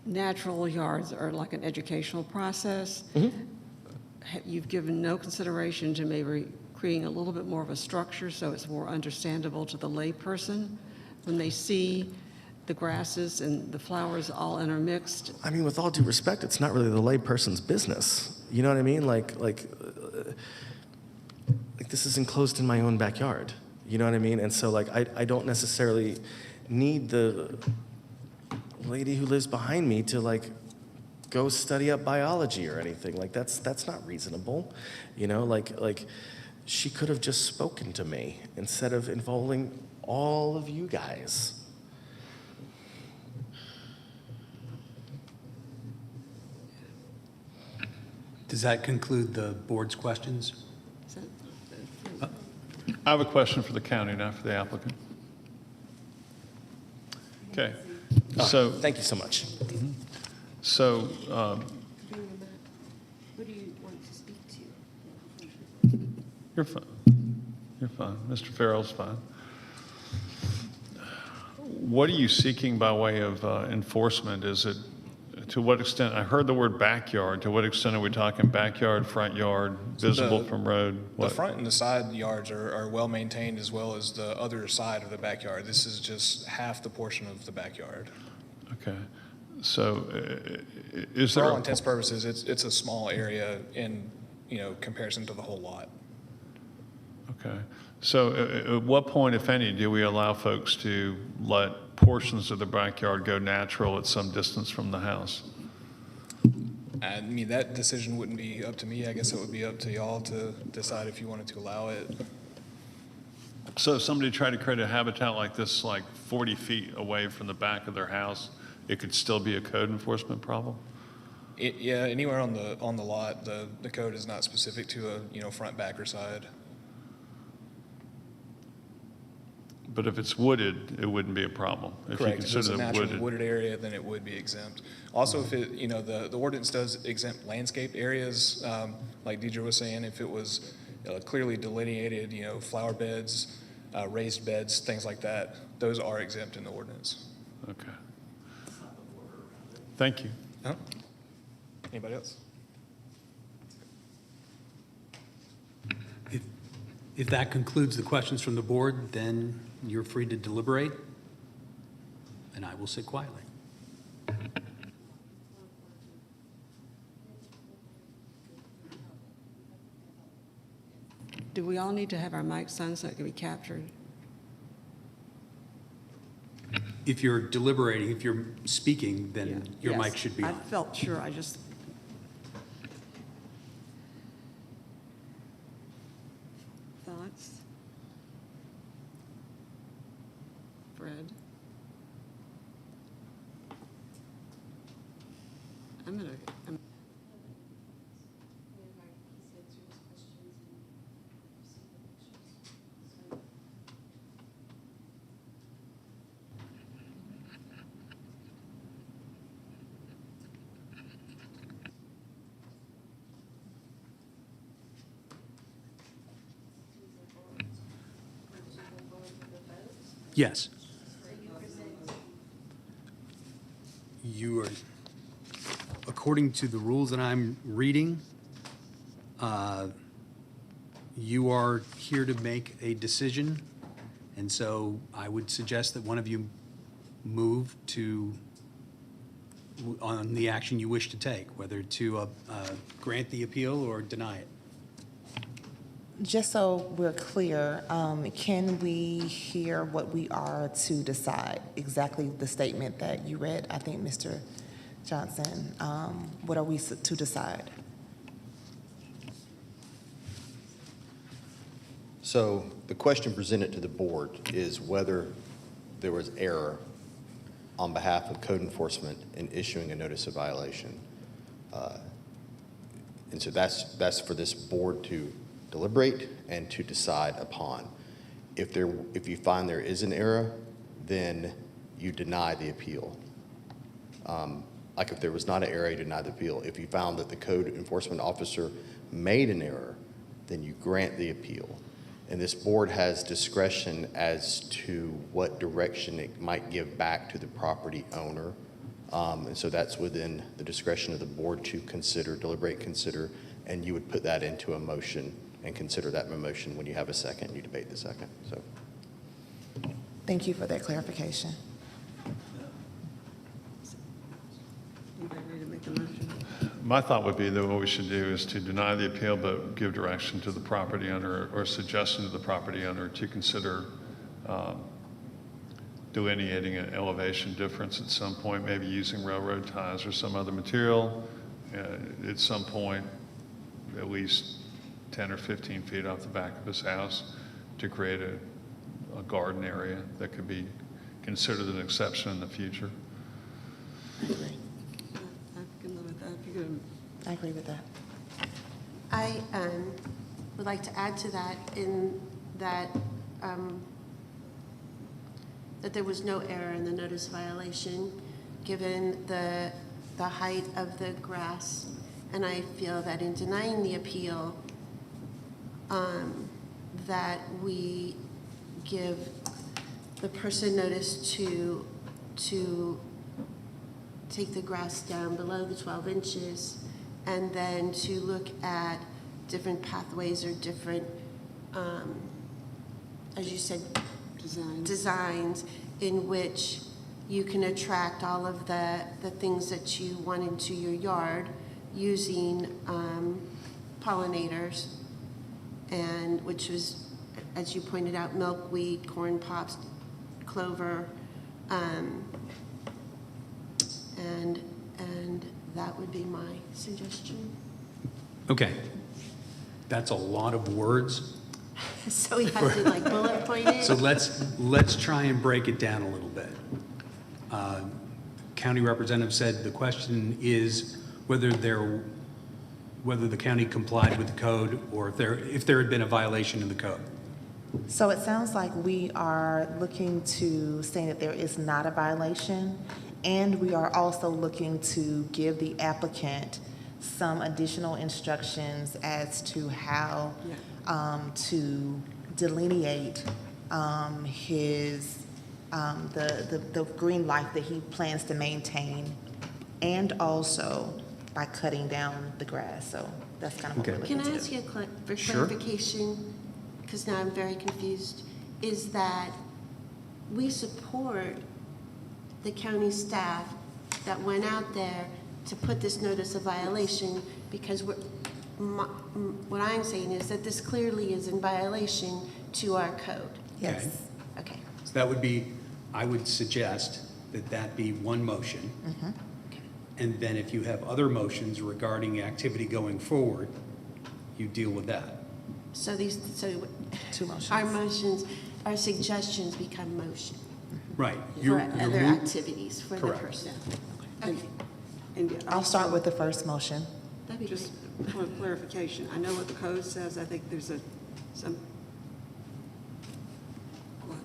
natural yards are like an educational process, you've given no consideration to maybe creating a little bit more of a structure so it's more understandable to the layperson when they see the grasses and the flowers all intermixed? I mean, with all due respect, it's not really the layperson's business. You know what I mean? Like this is enclosed in my own backyard. You know what I mean? And so like I don't necessarily need the lady who lives behind me to like go study up biology or anything. Like that's not reasonable. Like she could have just spoken to me instead of involving all of you guys. Does that conclude the board's questions? I have a question for the county, not for the applicant. Okay. So thank you so much. So Who do you want to speak to? you're fine. You're fine. Mr. Farrell's fine. What are you seeking by way of enforcement? Is it, to what extent, I heard the word backyard. To what extent are we talking backyard, front yard, visible from road? The front and the side yards are well maintained, as well as the other side of the backyard. This is just half the portion of the backyard. Okay. So is there? For all intents and purposes, it's a small area in, comparison to the whole lot. Okay. So at what point, if any, do we allow folks to let portions of the backyard go natural at some distance from the house? I mean, that decision wouldn't be up to me. I guess it would be up to y'all to decide if you wanted to allow it. So if somebody tried to create a habitat like this, like 40 feet away from the back of their house, it could still be a code enforcement problem? Yeah, anywhere on the lot, the code is not specific to a, front, back, or side. But if it's wooded, it wouldn't be a problem. If Correct. you If it's consider a the naturally wooded area, then it would be exempt. Also, if it, the ordinance does exempt landscaped areas, like Deidre was saying, if it was clearly delineated, flower beds, raised beds, things like that, those are exempt in the ordinance. Okay. Thank you. Anybody else? If that concludes the questions from the board, then you're free to deliberate, and I will sit quietly. Do we all need to have our mics on so it can be captured? If you're deliberating, if you're speaking, then your Yes, mic should be I on. felt sure, I just. Thoughts? Fred? I'm Yes. You are, according to the rules that I'm reading, you are here to make a decision, and so I would suggest that one of you move on the action you wish to take, whether to grant the appeal or deny it. Just so we're clear, can we hear what we are to decide? Exactly the statement that you read, I think, Mr. Johnson. What are we to decide? So the question presented to the board is whether there was error on behalf of code enforcement in issuing a notice of violation. And so that's for this board to deliberate and to decide upon. If you find there is an error, then you deny the appeal. Like if there was not an error, you deny the appeal. If you found that the code enforcement officer made an error, then you grant the appeal. And this board has discretion as to what direction it might give back to the property owner. And so that's within the discretion of the board to consider, deliberate, consider, and you would put that into a motion and consider that motion when you have a second, you debate the second. So, Thank you for that clarification. Anybody ready to make the motion? My thought would be that what we should do is to deny the appeal, but give direction to the property owner or suggestion to the property owner to consider delineating an elevation difference at some point, maybe using railroad ties or some other material at some point, at least 10 or 15 feet off the back of his house to create a garden area that could be considered an exception in the future. I can live with that. If you're going I agree with that. I would like to add to that in that that there was no error in the notice violation, given the height of the grass. And I feel that in denying the appeal, that we give the person notice to take the grass down below the 12 inches and then to look at different pathways or different, as you said, designs in which you can attract all of the things that you want into your yard using pollinators, and which was, as you pointed out, milkweed, corn pops, clover, and that would be my suggestion. Okay. That's a lot of words. So we have to like bullet point it? So let's try and break it down a little bit. County representative said the question is whether the county complied with the code or if there had been a violation in the code. So it sounds like we are looking to say that there is not a violation, and we are also looking to give the applicant some additional instructions as to how to delineate his the green life that he plans to maintain, and also by cutting down the grass. So that's kind of what we're looking Can to I do. ask you for Sure. clarification? Because now I'm very confused. Is that we support the county staff that went out there to put this notice of violation because what I'm saying is that this clearly is in violation to our code. Yes. Okay. So that would be, I would suggest that be one motion. Mhm. And then if you have other motions regarding activity going forward, you deal with that. So Two motions. our motions, our suggestions become motion Right. for other activities for the Correct. person. Okay. And I'll start with the first motion. That'd be just for clarification, I know what the code says. I think there's some. What?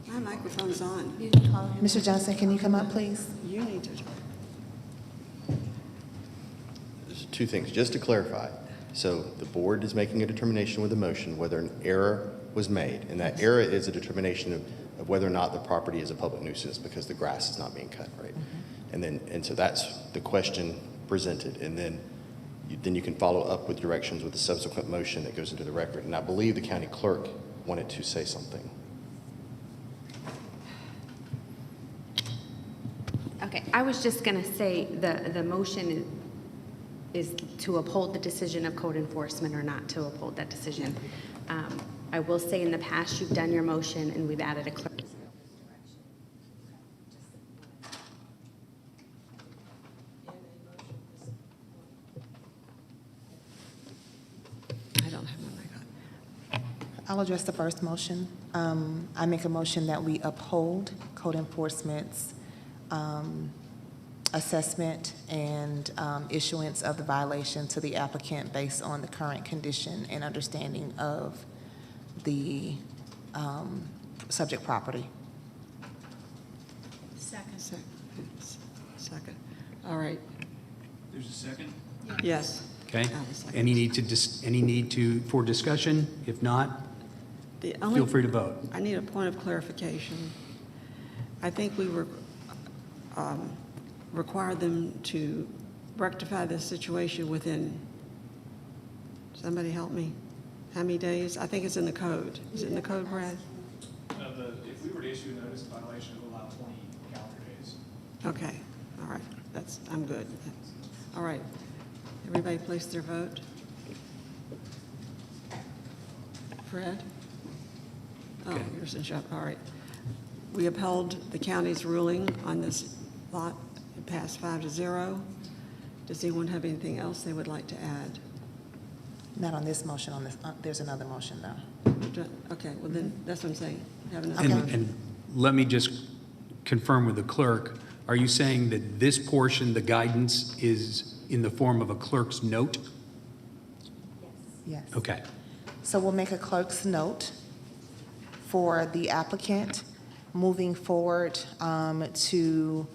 My microphone's on. You can call him. Mr. Johnson, can you come up, please? You need to. there's two things, just to clarify. So the board is making a determination with a motion whether an error was made, and that error is a determination of whether or not the property is a public nuisance because the grass is not being cut, right? And so that's the question presented, and then you can follow up with directions with the subsequent motion that goes into the record. And I believe the county clerk wanted to say something. Okay, I was just going to say the motion is to uphold the decision of code enforcement or not to uphold that decision. I will say in the past, you've done your motion and we've added a clerk. I don't have my mic I'll address the first motion. I make a motion that we uphold code enforcement's assessment and issuance of the violation to the applicant based on the current condition and understanding of the subject property. Second. Second. All right. There's a second? Yes. Okay. I'll second. Any need for discussion? If not, The feel free to vote. I need a point of clarification. I think we were require them to rectify this situation within, somebody help me, how many days? I think it's in the code. Is it in the code, Brad? If we were to issue a notice of violation, it would allow 20 calendar days. Okay, all right, I'm good. All right, everybody place their vote. Fred? Oh, Okay. yours is up, all right. We upheld the county's ruling on this lot, it passed 5-0. Does anyone have anything else they would like to add? Not on this motion, on this, there's another motion though. Okay, well then, that's what I'm saying. Have another And, motion. and let me just confirm with the clerk, are you saying that this portion, the guidance, is in the form of a clerk's note? Yes. Okay. So we'll make a clerk's note for the applicant moving forward to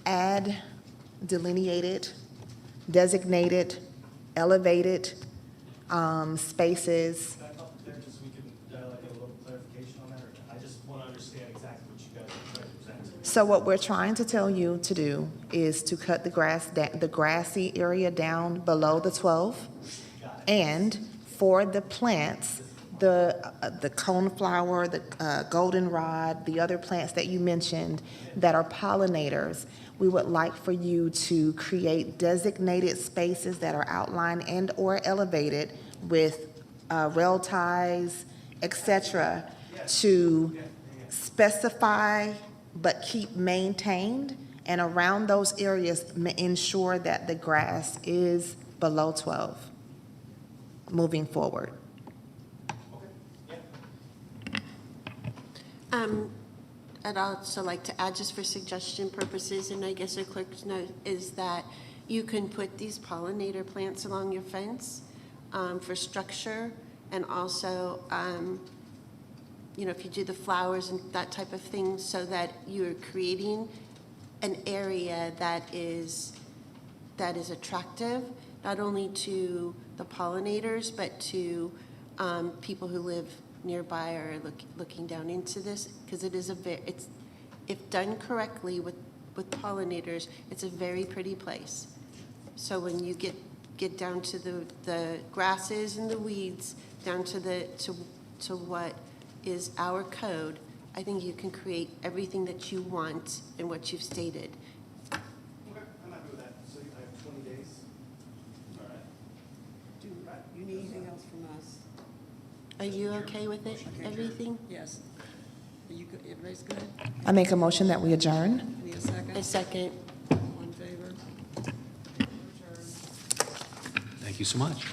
add delineated, designated, elevated spaces. Back up there, just so we can get a little clarification on that, or I just want to understand exactly what you guys are trying to present. So what we're trying to tell you to do is to cut the grassy area down below the 12, and for the plants, the coneflower, the goldenrod, the other plants that you mentioned that are pollinators, we would like for you to create designated spaces that are outlined and or elevated with rail ties, etc., to specify but keep maintained, and around those areas ensure that the grass is below 12 moving forward. I'd also like to add, just for suggestion purposes, and I guess a clerk's note, is that you can put these pollinator plants along your fence for structure, and also, if you do the flowers and that type of thing, so that you're creating an area that is attractive, not only to the pollinators, but to people who live nearby or looking down into this, because it is it's, if done correctly with pollinators, it's a very pretty place. So when you get down to the grasses and the weeds, down to to what is our code, I think you can create everything that you want and what you've stated. Okay, I'm happy with that. So I have 20 days. All right. Do you need anything else from us? Are you okay with it, everything? Yes. Are you good? Everybody's good? I make a motion that we adjourn. Need a second? A second. All in favor? Thank you so much.